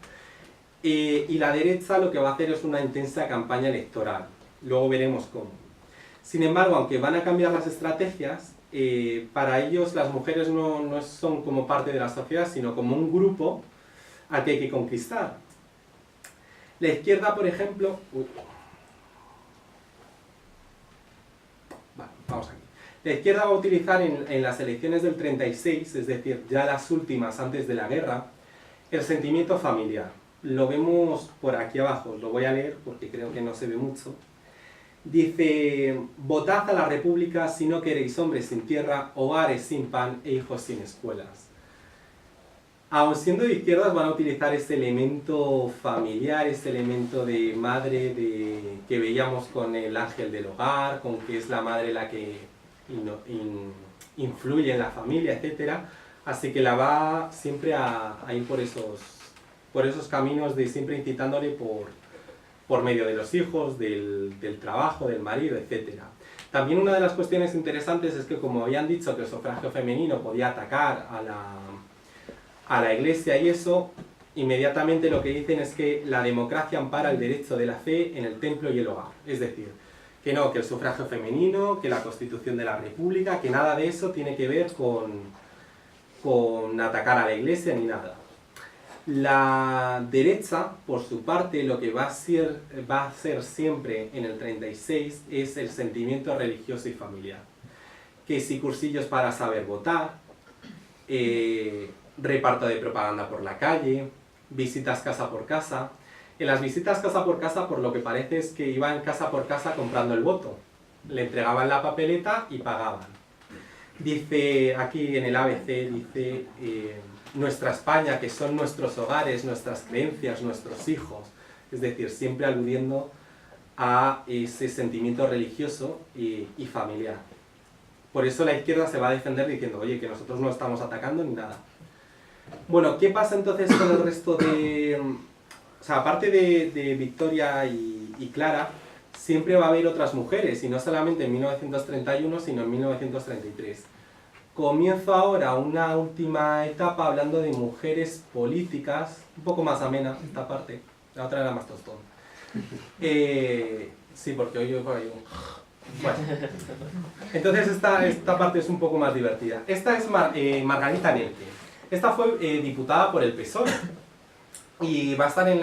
Y la derecha lo que va a hacer es una intensa campaña electoral. Luego veremos cómo. Sin embargo, aunque van a cambiar las estrategias, para ellos las mujeres no son como parte de la sociedad, sino como un grupo al que hay que conquistar. La izquierda, por ejemplo... Vale, vamos aquí. La izquierda va a utilizar en las elecciones del 36, es decir, ya las últimas antes de la guerra, el sentimiento familiar. Lo vemos por aquí abajo, os lo voy a leer porque creo que no se ve mucho. Dice: votad a la República si no queréis hombres sin tierra, hogares sin pan e hijos sin escuelas. Aun siendo de izquierdas van a utilizar este elemento familiar, este elemento de madre que veíamos con el ángel del hogar, con que es la madre la que influye en la familia, etc. Así que la va siempre a ir por esos caminos de siempre incitándole por medio de los hijos, del trabajo, del marido, etc. También una de las cuestiones interesantes es que, como habían dicho que el sufragio femenino podía atacar a la Iglesia y eso, inmediatamente lo que dicen es que la democracia ampara el derecho de la fe en el templo y el hogar. Es decir, que no, que el sufragio femenino, que la Constitución de la República, que nada de eso tiene que ver con atacar a la Iglesia ni nada. La derecha, por su parte, lo que va a ser siempre en el 36 es el sentimiento religioso y familiar. Que si cursillos para saber votar, reparto de propaganda por la calle, visitas casa por casa. En las visitas casa por casa, por lo que parece es que iban casa por casa comprando el voto. Le entregaban la papeleta y pagaban. Dice aquí en el ABC, dice... nuestra España, que son nuestros hogares, nuestras creencias, nuestros hijos, es decir, siempre aludiendo a ese sentimiento religioso y familiar. Por eso la izquierda se va a defender diciendo, oye, que nosotros no estamos atacando ni nada. Bueno, ¿qué pasa entonces con el resto de... O sea, aparte de Victoria y Clara, siempre va a haber otras mujeres, y no solamente en 1931, sino en 1933. Comienzo ahora una última etapa hablando de mujeres políticas, un poco más amena esta parte, la otra era más tostón. Sí, porque hoy yo por ahí... Bueno, entonces esta parte es un poco más divertida. Esta es Margarita Nelke. Esta fue diputada por el PSOE y va a estar en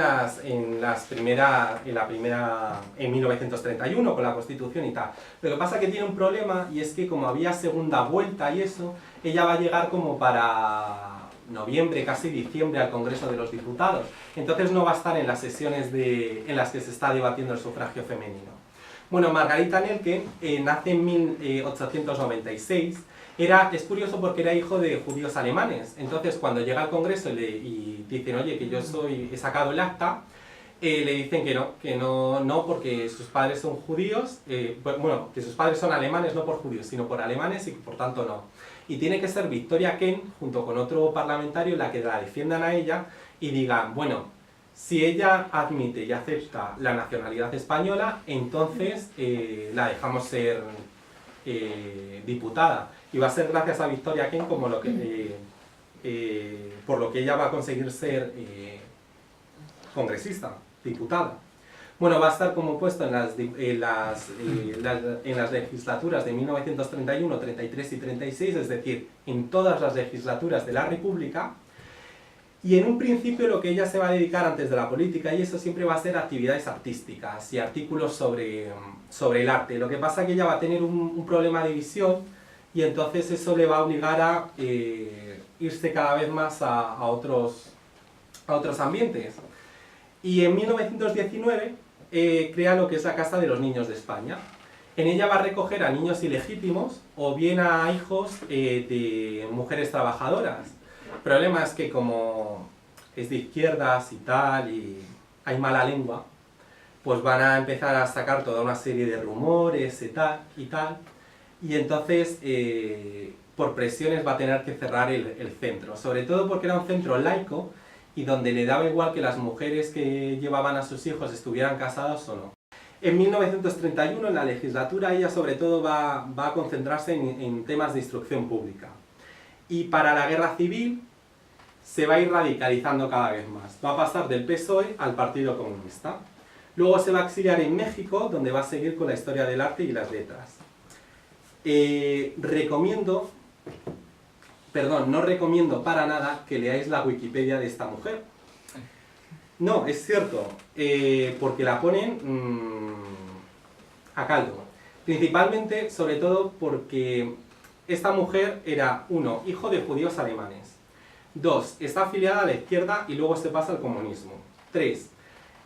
1931 con la Constitución y tal. Lo que pasa es que tiene un problema, y es que como había segunda vuelta y eso, ella va a llegar como para noviembre, casi diciembre, al Congreso de los Diputados. Entonces no va a estar en las sesiones en las que se está debatiendo el sufragio femenino. Bueno, Margarita Nelke nace en 1896. Es curioso porque era hijo de judíos alemanes. Entonces, cuando llega al Congreso y dicen, oye, que yo he sacado el acta, le dicen que no, porque sus padres son judíos, bueno, que sus padres son alemanes, no por judíos, sino por alemanes, y por tanto no. Y tiene que ser Victoria Kent, junto con otro parlamentario, la que la defiendan a ella y digan, bueno, si ella admite y acepta la nacionalidad española, entonces la dejamos ser diputada. Y va a ser gracias a Victoria Kent como por lo que ella va a conseguir ser congresista, diputada. Bueno, va a estar como puesto en las legislaturas de 1931, 33 y 36, es decir, en todas las legislaturas de la República. Y en un principio lo que ella se va a dedicar antes de la política y eso siempre va a ser actividades artísticas y artículos sobre el arte. Lo que pasa es que ella va a tener un problema de visión y entonces eso le va a obligar a irse cada vez más a otros ambientes. Y en 1919 crea lo que es la Casa de los Niños de España. En ella va a recoger a niños ilegítimos o bien a hijos de mujeres trabajadoras. El problema es que como es de izquierdas y tal, y hay mala lengua, pues van a empezar a sacar toda una serie de rumores y tal, y entonces por presiones va a tener que cerrar el centro, sobre todo porque era un centro laico y donde le daba igual que las mujeres que llevaban a sus hijos estuvieran casadas o no. En 1931, en la legislatura, ella sobre todo va a concentrarse en temas de instrucción pública. Y para la guerra civil se va a ir radicalizando cada vez más. Va a pasar del PSOE al Partido Comunista. Luego se va a exiliar en México, donde va a seguir con la historia del arte y las letras. No recomiendo para nada que leáis la Wikipedia de esta mujer. No, es cierto, porque la ponen a caldo. Principalmente, sobre todo, porque esta mujer era, 1, hijo de judíos alemanes. 2, está afiliada a la izquierda y luego se pasa al comunismo. 3,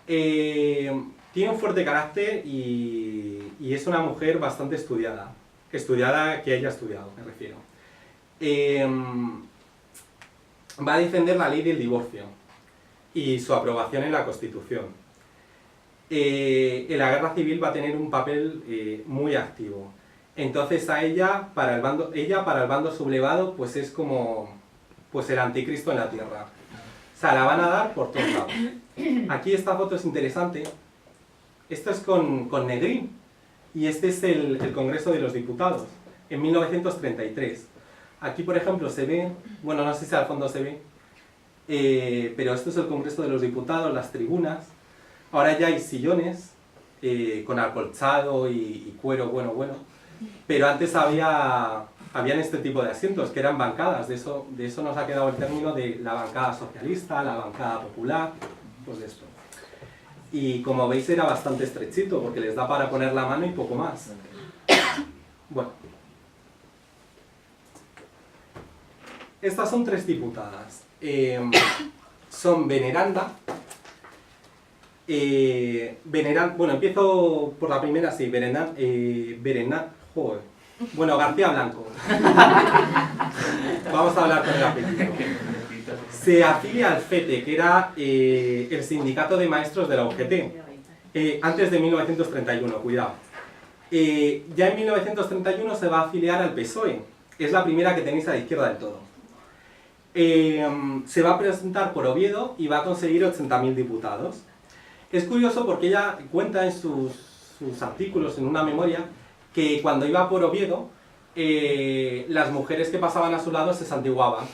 tiene un fuerte carácter y es una mujer bastante estudiada. Estudiada que haya estudiado, me refiero. Va a defender la ley del divorcio y su aprobación en la Constitución. En la guerra civil va a tener un papel muy activo. Entonces a ella para el bando sublevado, pues es como pues el anticristo en la tierra. O sea, la van a dar por todos lados. Aquí esta foto es interesante Esto es con Negrín, y este es el Congreso de los Diputados, en 1933. Aquí, por ejemplo, se ve, bueno, no sé si al fondo se ve, pero esto es el Congreso de los Diputados, las tribunas. Ahora ya hay sillones con acolchado y cuero bueno, pero antes habían este tipo de asientos, que eran bancadas. De eso nos ha quedado el término de la bancada socialista, la bancada popular, pues de esto. Y como veis era bastante estrechito, porque les da para poner la mano y poco más. Bueno. Estas son 3 diputadas. Son Veneranda. Bueno, empiezo por la primera, sí, joder. Bueno, García Blanco. Vamos a hablar con el apellido. Se afilia al FETE, que era el sindicato de maestros de la UGT, antes de 1931, cuidado. Ya en 1931 se va a afiliar al PSOE, es la primera que tenéis a la izquierda del todo. Se va a presentar por Oviedo y va a conseguir 80.000 diputados. Es curioso porque ella cuenta en sus artículos, en una memoria, que cuando iba por Oviedo, las mujeres que pasaban a su lado se santiguaban.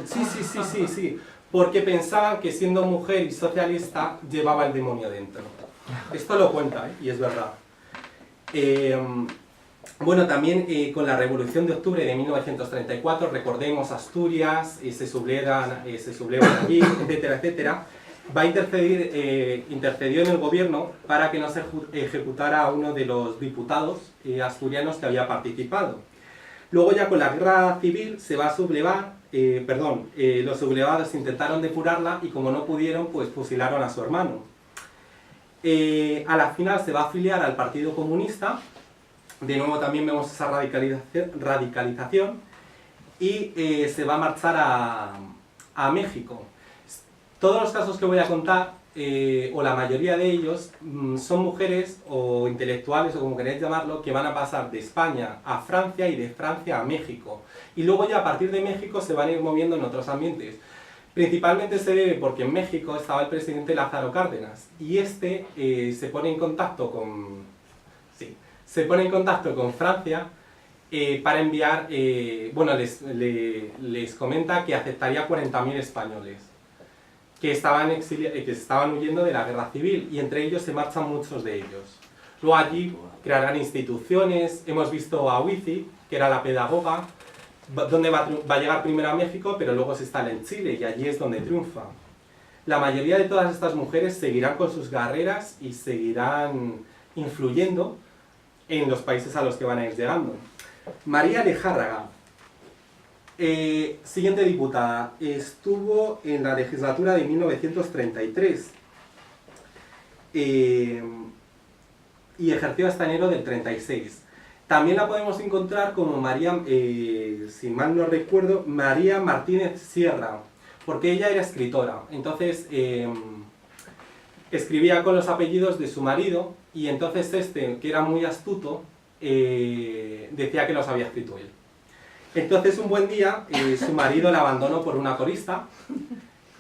Sí, porque pensaban que siendo mujer y socialista llevaba el demonio dentro. Esto lo cuenta, y es verdad. Bueno, también con la Revolución de Octubre de 1934, recordemos Asturias, se sublevan allí, etcétera, etcétera. Intercedió en el gobierno para que no se ejecutara a uno de los diputados asturianos que había participado. Luego ya con la guerra civil se va a sublevar, los sublevados intentaron depurarla y como no pudieron, pues fusilaron a su hermano. A la final se va a afiliar al Partido Comunista, de nuevo también vemos esa radicalización, y se va a marchar a México. Todos los casos que voy a contar, o la mayoría de ellos, son mujeres o intelectuales, o como queréis llamarlo, que van a pasar de España a Francia y de Francia a México. Y luego ya a partir de México se van a ir moviendo en otros ambientes. Principalmente se debe porque en México estaba el presidente Lázaro Cárdenas, y se pone en contacto con Francia para enviar, les comenta que aceptaría 40.000 españoles que estaban huyendo de la guerra civil, y entre ellos se marchan muchos de ellos. Luego allí crearán instituciones, hemos visto a Huici, que era la pedagoga, donde va a llegar primero a México, pero luego se instala en Chile, y allí es donde triunfa. La mayoría de todas estas mujeres seguirán con sus carreras y seguirán influyendo en los países a los que van a ir llegando. María Lejárraga. Siguiente diputada, estuvo en la legislatura de 1933 y ejerció hasta enero del 36. También la podemos encontrar como María, si mal no recuerdo, María Martínez Sierra, porque ella era escritora. Entonces escribía con los apellidos de su marido, y entonces que era muy astuto, decía que los había escrito él. Entonces un buen día su marido la abandonó por una corista,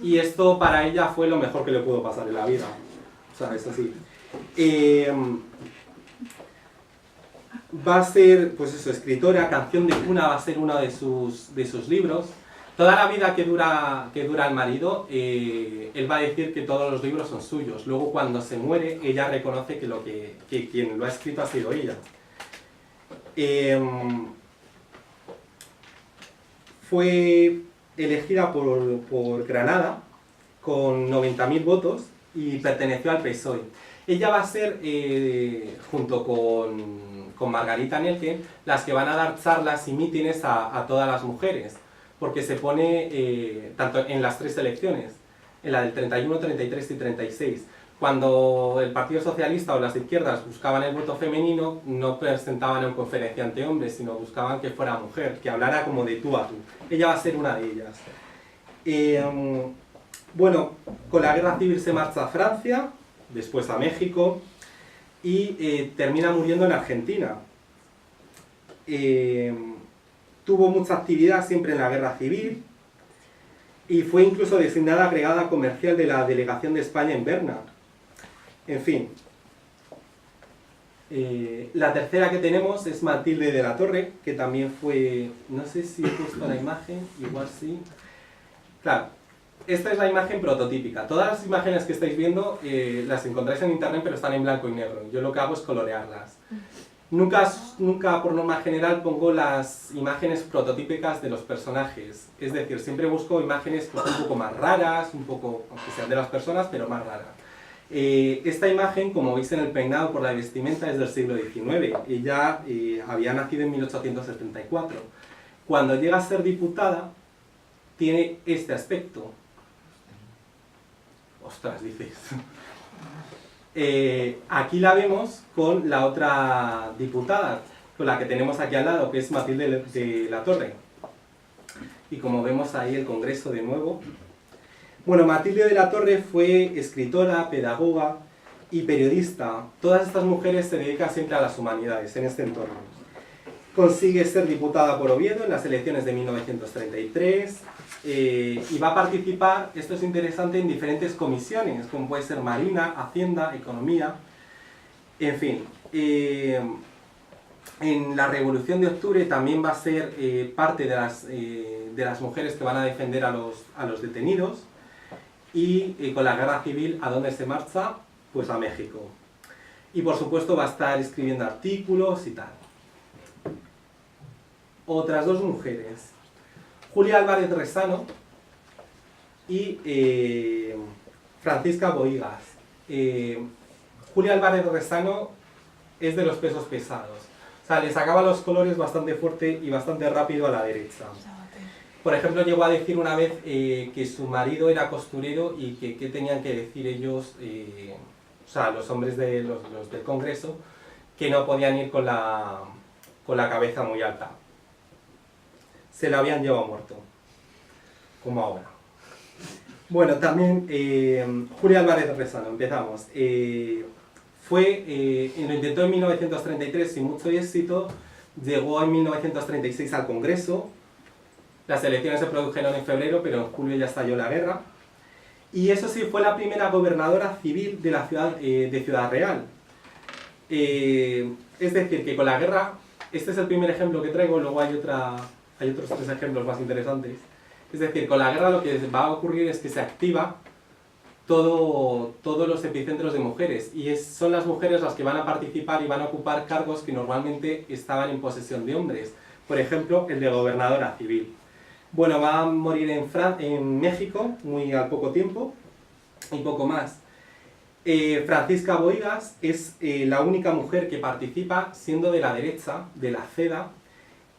y esto para ella fue lo mejor que le pudo pasar en la vida. O sea, es así. Va a ser, pues eso, escritora. Canción de cuna va a ser uno de sus libros. Toda la vida que dura el marido, él va a decir que todos los libros son suyos. Luego cuando se muere, ella reconoce que quien lo ha escrito ha sido ella. Fue elegida por Granada con 90.000 votos y perteneció al PSOE. Ella va a ser, junto con Margarita Nelken, las que van a dar charlas y mítines a todas las mujeres, porque se pone tanto en las 3 elecciones, en la del 31, 33 y 36. Cuando el Partido Socialista o las izquierdas buscaban el voto femenino, no presentaban a un conferenciante hombre, sino buscaban que fuera mujer, que hablara como de tú a tú. Ella va a ser una de ellas. Bueno, con la guerra civil se marcha a Francia, después a México, y termina muriendo en Argentina. Tuvo mucha actividad siempre en la guerra civil, y fue incluso designada agregada comercial de la delegación de España en Berna. En fin, La tercera que tenemos es Matilde de la Torre, que también fue, no sé si he puesto la imagen, igual sí. Claro, esta es la imagen prototípica. Todas las imágenes que estáis viendo las encontráis en internet, pero están en blanco y negro. Yo lo que hago es colorearlas. Nunca por norma general pongo las imágenes prototípicas de los personajes. Es decir, siempre busco imágenes pues, un poco más raras, un poco, aunque sean de las personas, pero más raras. Esta imagen, como veis en el peinado por la vestimenta, es del siglo XIX. Ella había nacido en 1874. Cuando llega a ser diputada, tiene este aspecto. Ostras, dices. Aquí la vemos con la otra diputada, con la que tenemos aquí al lado, que es Matilde de la Torre. Y como vemos ahí el Congreso de nuevo. Bueno, Matilde de la Torre fue escritora, pedagoga y periodista. Todas estas mujeres se dedican siempre a las humanidades en este entorno. Consigue ser diputada por Oviedo en las elecciones de 1933 y va a participar, esto es interesante, en diferentes comisiones, como puede ser Marina, Hacienda, Economía, en fin. En la Revolución de Octubre también va a ser parte de las mujeres que van a defender a los detenidos. Y con la guerra civil, ¿a dónde se marcha? Pues a México. Y por supuesto va a estar escribiendo artículos y tal. Otras dos mujeres, Julia Álvarez Rezano y Francisca Bohigas. Julia Álvarez Rezano es de los pesos pesados. O sea, le sacaba los colores bastante fuerte y bastante rápido a la derecha. Por ejemplo, llegó a decir una vez que su marido era costurero y que qué tenían que decir ellos, o sea, los hombres de los del Congreso, que no podían ir con la cabeza muy alta. Se lo habían llevado muerto, como ahora. Bueno, también Julia Álvarez Rezano, empezamos. Lo intentó en 1933 sin mucho éxito, llegó en 1936 al Congreso. Las elecciones se produjeron en febrero, pero en julio ya estalló la guerra. Y eso sí, fue la primera gobernadora civil de la ciudad de Ciudad Real. Es decir, que con la guerra, este es el primer ejemplo que traigo, luego hay otros tres ejemplos más interesantes. Es decir, con la guerra lo que va a ocurrir es que se activa todos los epicentros de mujeres. Y son las mujeres las que van a participar y van a ocupar cargos que normalmente estaban en posesión de hombres. Por ejemplo, el de gobernadora civil. Bueno, va a morir en México muy al poco tiempo y poco más. Francisca Bohigas es la única mujer que participa siendo de la derecha, de la CEDA,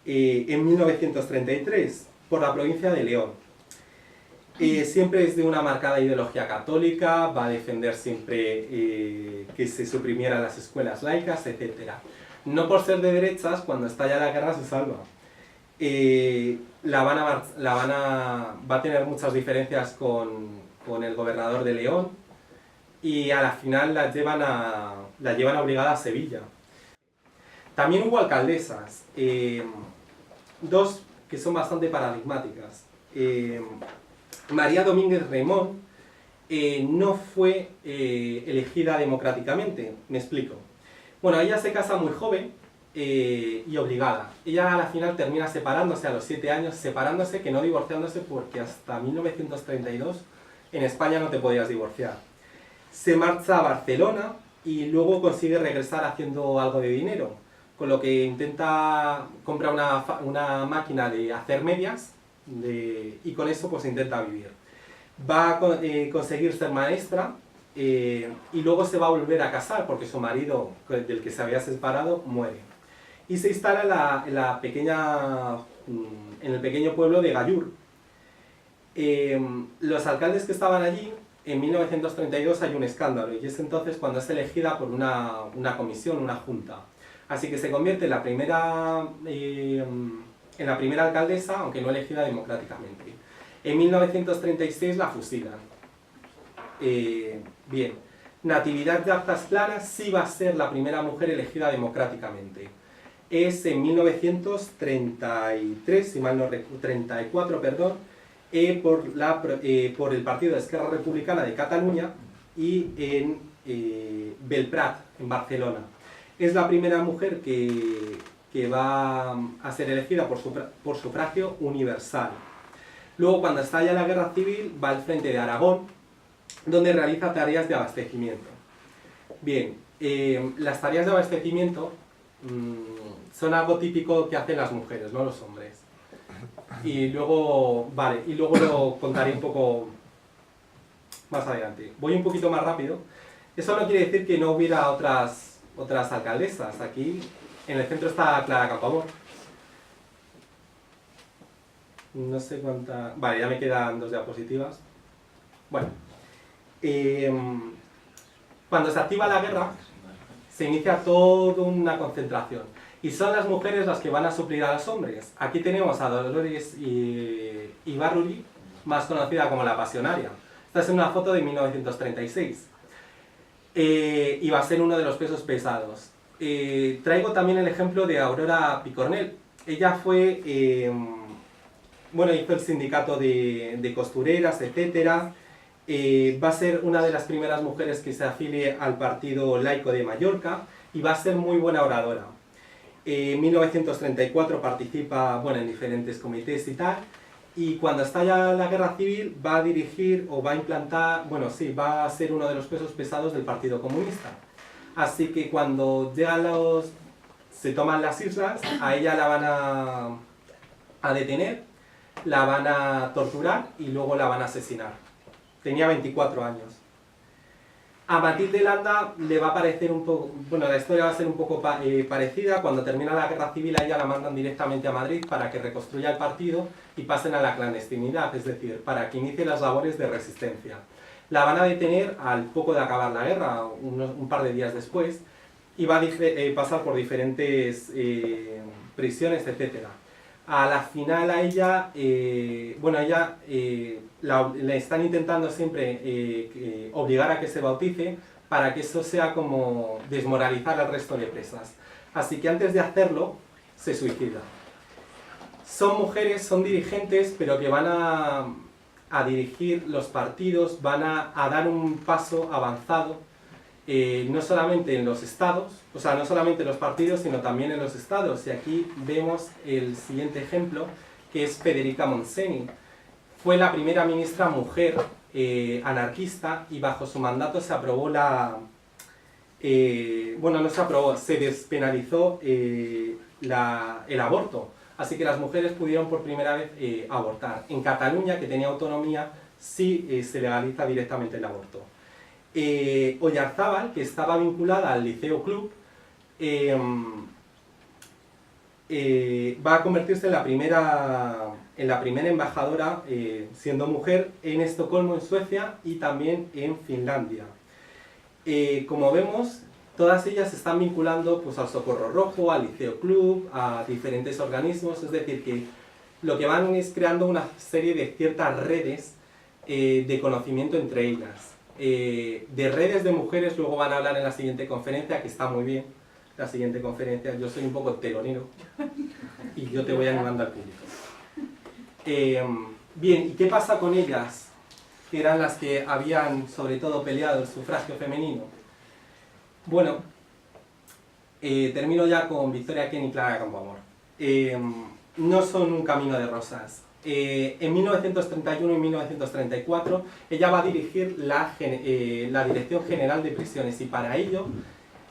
en 1933 por la provincia de León. Siempre es de una marcada ideología católica, va a defender siempre que se suprimieran las escuelas laicas, etc. No por ser de derechas, cuando estalla la guerra se salva. Va a tener muchas diferencias con el gobernador de León y a la final la llevan obligada a Sevilla. También hubo alcaldesas, dos que son bastante paradigmáticas. María Domínguez Remón no fue elegida democráticamente, me explico. Bueno, ella se casa muy joven y obligada. Ella a la final termina separándose a los 7 años, separándose, que no divorciándose, porque hasta 1932 en España no te podías divorciar. Se marcha a Barcelona y luego consigue regresar haciendo algo de dinero, con lo que intenta comprar una máquina de hacer medias y con eso pues intenta vivir. Va a conseguir ser maestra y luego se va a volver a casar porque su marido, del que se había separado, muere. Y se instala en el pequeño pueblo de Gallur. Los alcaldes que estaban allí, en 1932 hay un escándalo y es entonces cuando es elegida por una comisión, una junta. Así que se convierte en la primera alcaldesa, aunque no elegida democráticamente. En 1936 la fusilan. Bien, Natividad de Aztas Claras sí va a ser la primera mujer elegida democráticamente. Es en 1933, si mal no recuerdo, 34, perdón, por el partido de Esquerra Republicana de Cataluña y en Belprat, en Barcelona. Es la primera mujer que va a ser elegida por sufragio universal. Luego, cuando estalla la guerra civil, va al frente de Aragón, donde realiza tareas de abastecimiento. Bien, las tareas de abastecimiento son algo típico que hacen las mujeres, no los hombres. Y luego lo contaré un poco más adelante. Voy un poquito más rápido. Eso no quiere decir que no hubiera otras alcaldesas. Aquí en el centro está Clara Campoamor. No sé cuánta... Vale, ya me quedan 2 diapositivas. Bueno, cuando se activa la guerra, se inicia toda una concentración. Y son las mujeres las que van a suplir a los hombres. Aquí tenemos a Dolores Ibárruri, más conocida como la Pasionaria. Esta es una foto de 1936. Y va a ser uno de los pesos pesados. Traigo también el ejemplo de Aurora Picornell. Ella fue... hizo el sindicato de costureras, etc. Va a ser una de las primeras mujeres que se afilie al Partido Laico de Mallorca y va a ser muy buena oradora. En 1934 participa en diferentes comités y tal, y cuando estalla la guerra civil va a dirigir o va a implantar, va a ser uno de los pesos pesados del Partido Comunista. Así que cuando se toman las islas, a ella la van a detener, la van a torturar y luego la van a asesinar. Tenía 24 años. A Matilde Landa le va a parecer un poco... la historia va a ser un poco parecida. Cuando termina la guerra civil, a ella la mandan directamente a Madrid para que reconstruya el partido y pasen a la clandestinidad, es decir, para que inicie las labores de resistencia. La van a detener al poco de acabar la guerra, un par de días después, y va a pasar por diferentes prisiones, etc. A la final a ella, le están intentando siempre obligar a que se bautice para que eso sea como desmoralizar al resto de presas. Así que antes de hacerlo, se suicida. Son mujeres, son dirigentes, pero que van a dirigir los partidos, van a dar un paso avanzado, no solamente en los estados, no solamente en los partidos, sino también en los estados. Y aquí vemos el siguiente ejemplo, que es Federica Montseny. Fue la primera ministra mujer anarquista y bajo su mandato se aprobó se despenalizó el aborto. Así que las mujeres pudieron por primera vez abortar. En Cataluña, que tenía autonomía, sí se legaliza directamente el aborto. Oyarzábal, que estaba vinculada al Liceo Club, va a convertirse en la primera embajadora, siendo mujer, en Estocolmo, en Suecia, y también en Finlandia. Como vemos, todas ellas se están vinculando al Socorro Rojo, al Liceo Club, a diferentes organismos, es decir, que lo que van es creando una serie de ciertas redes de conocimiento entre ellas. De redes de mujeres luego van a hablar en la siguiente conferencia, que está muy bien, la siguiente conferencia. Yo soy un poco telonero y yo te voy animando al público. Bien, ¿y qué pasa con ellas? Que eran las que habían sobre todo peleado el sufragio femenino. Bueno, termino ya con Victoria Kent y Clara Campoamor. No son un camino de rosas. En 1931 y 1934 ella va a dirigir la Dirección General de Prisiones, y para ello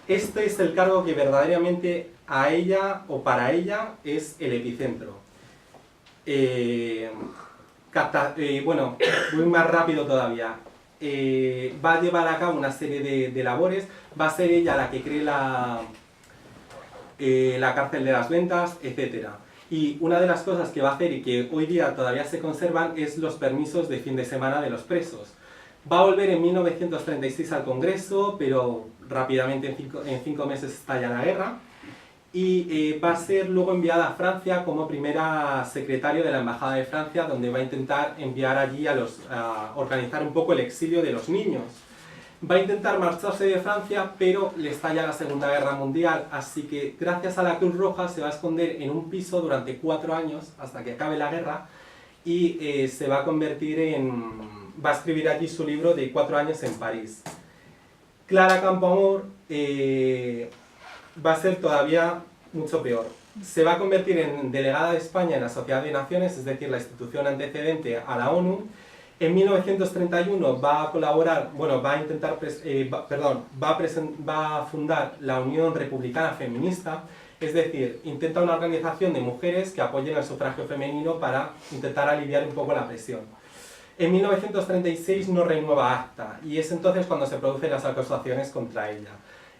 este es el cargo que verdaderamente a ella o para ella es el epicentro. Voy más rápido todavía. Va a llevar a cabo una serie de labores. Va a ser ella la que cree la cárcel de las ventas, etc. Y una de las cosas que va a hacer y que hoy día todavía se conservan es los permisos de fin de semana de los presos. Va a volver en 1936 al Congreso, pero rápidamente en 5 meses estalla la guerra. Y va a ser luego enviada a Francia como primera secretaria de la Embajada de Francia, donde va a intentar enviar allí a organizar un poco el exilio de los niños. Va a intentar marcharse de Francia, pero le estalla la Segunda Guerra Mundial, así que gracias a la Cruz Roja se va a esconder en un piso durante 4 años, hasta que acabe la guerra, y se va a convertir va a escribir allí su libro de 4 años en París. Clara Campoamor va a ser todavía mucho peor. Se va a convertir en delegada de España en la Sociedad de Naciones, es decir, la institución antecedente a la ONU. En 1931 va a colaborar, bueno, va a intentar, va a fundar la Unión Republicana Feminista, es decir, intenta una organización de mujeres que apoyen el sufragio femenino para intentar aliviar un poco la presión. En 1936 no renueva acta y es entonces cuando se producen las acusaciones contra ella.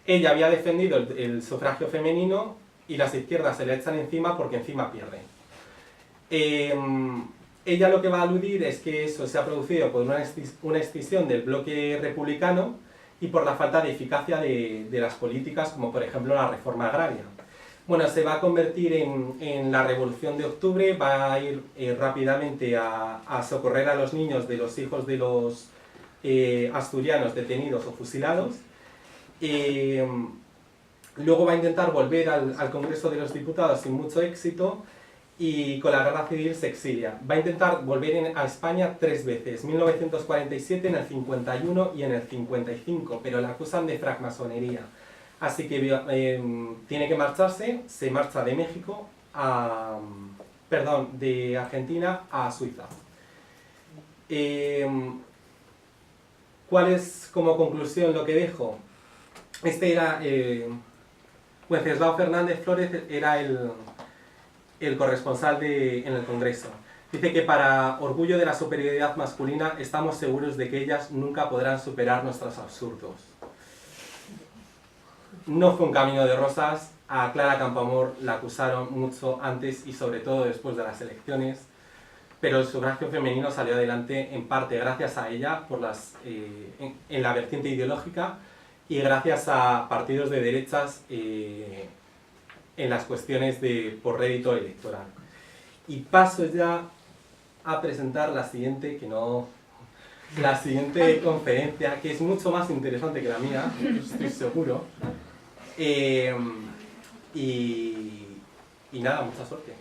Ella había defendido el sufragio femenino y las izquierdas se le echan encima porque encima pierde. Ella lo que va a aludir es que eso se ha producido por una escisión del bloque republicano y por la falta de eficacia de las políticas, como por ejemplo la reforma agraria. Bueno, se va a convertir en la Revolución de Octubre, va a ir rápidamente a socorrer a los niños de los hijos de los asturianos detenidos o fusilados. Luego va a intentar volver al Congreso de los Diputados sin mucho éxito y con la Guerra Civil se exilia. Va a intentar volver a España 3 veces, 1947, en el 51 y en el 55, pero la acusan de francmasonería. Así que tiene que marcharse, se marcha de México de Argentina a Suiza. ¿Cuál es como conclusión lo que dejo? Este era, Wenceslao Fernández Flórez era el corresponsal en el Congreso. Dice que para orgullo de la superioridad masculina estamos seguros de que ellas nunca podrán superar nuestros absurdos. No fue un camino de rosas, a Clara Campoamor la acusaron mucho antes y sobre todo después de las elecciones, pero el sufragio femenino salió adelante en parte gracias a ella en la vertiente ideológica y gracias a partidos de derechas en las cuestiones por rédito electoral. Y paso ya a presentar la siguiente conferencia, que es mucho más interesante que la mía, estoy seguro. Y nada, mucha suerte.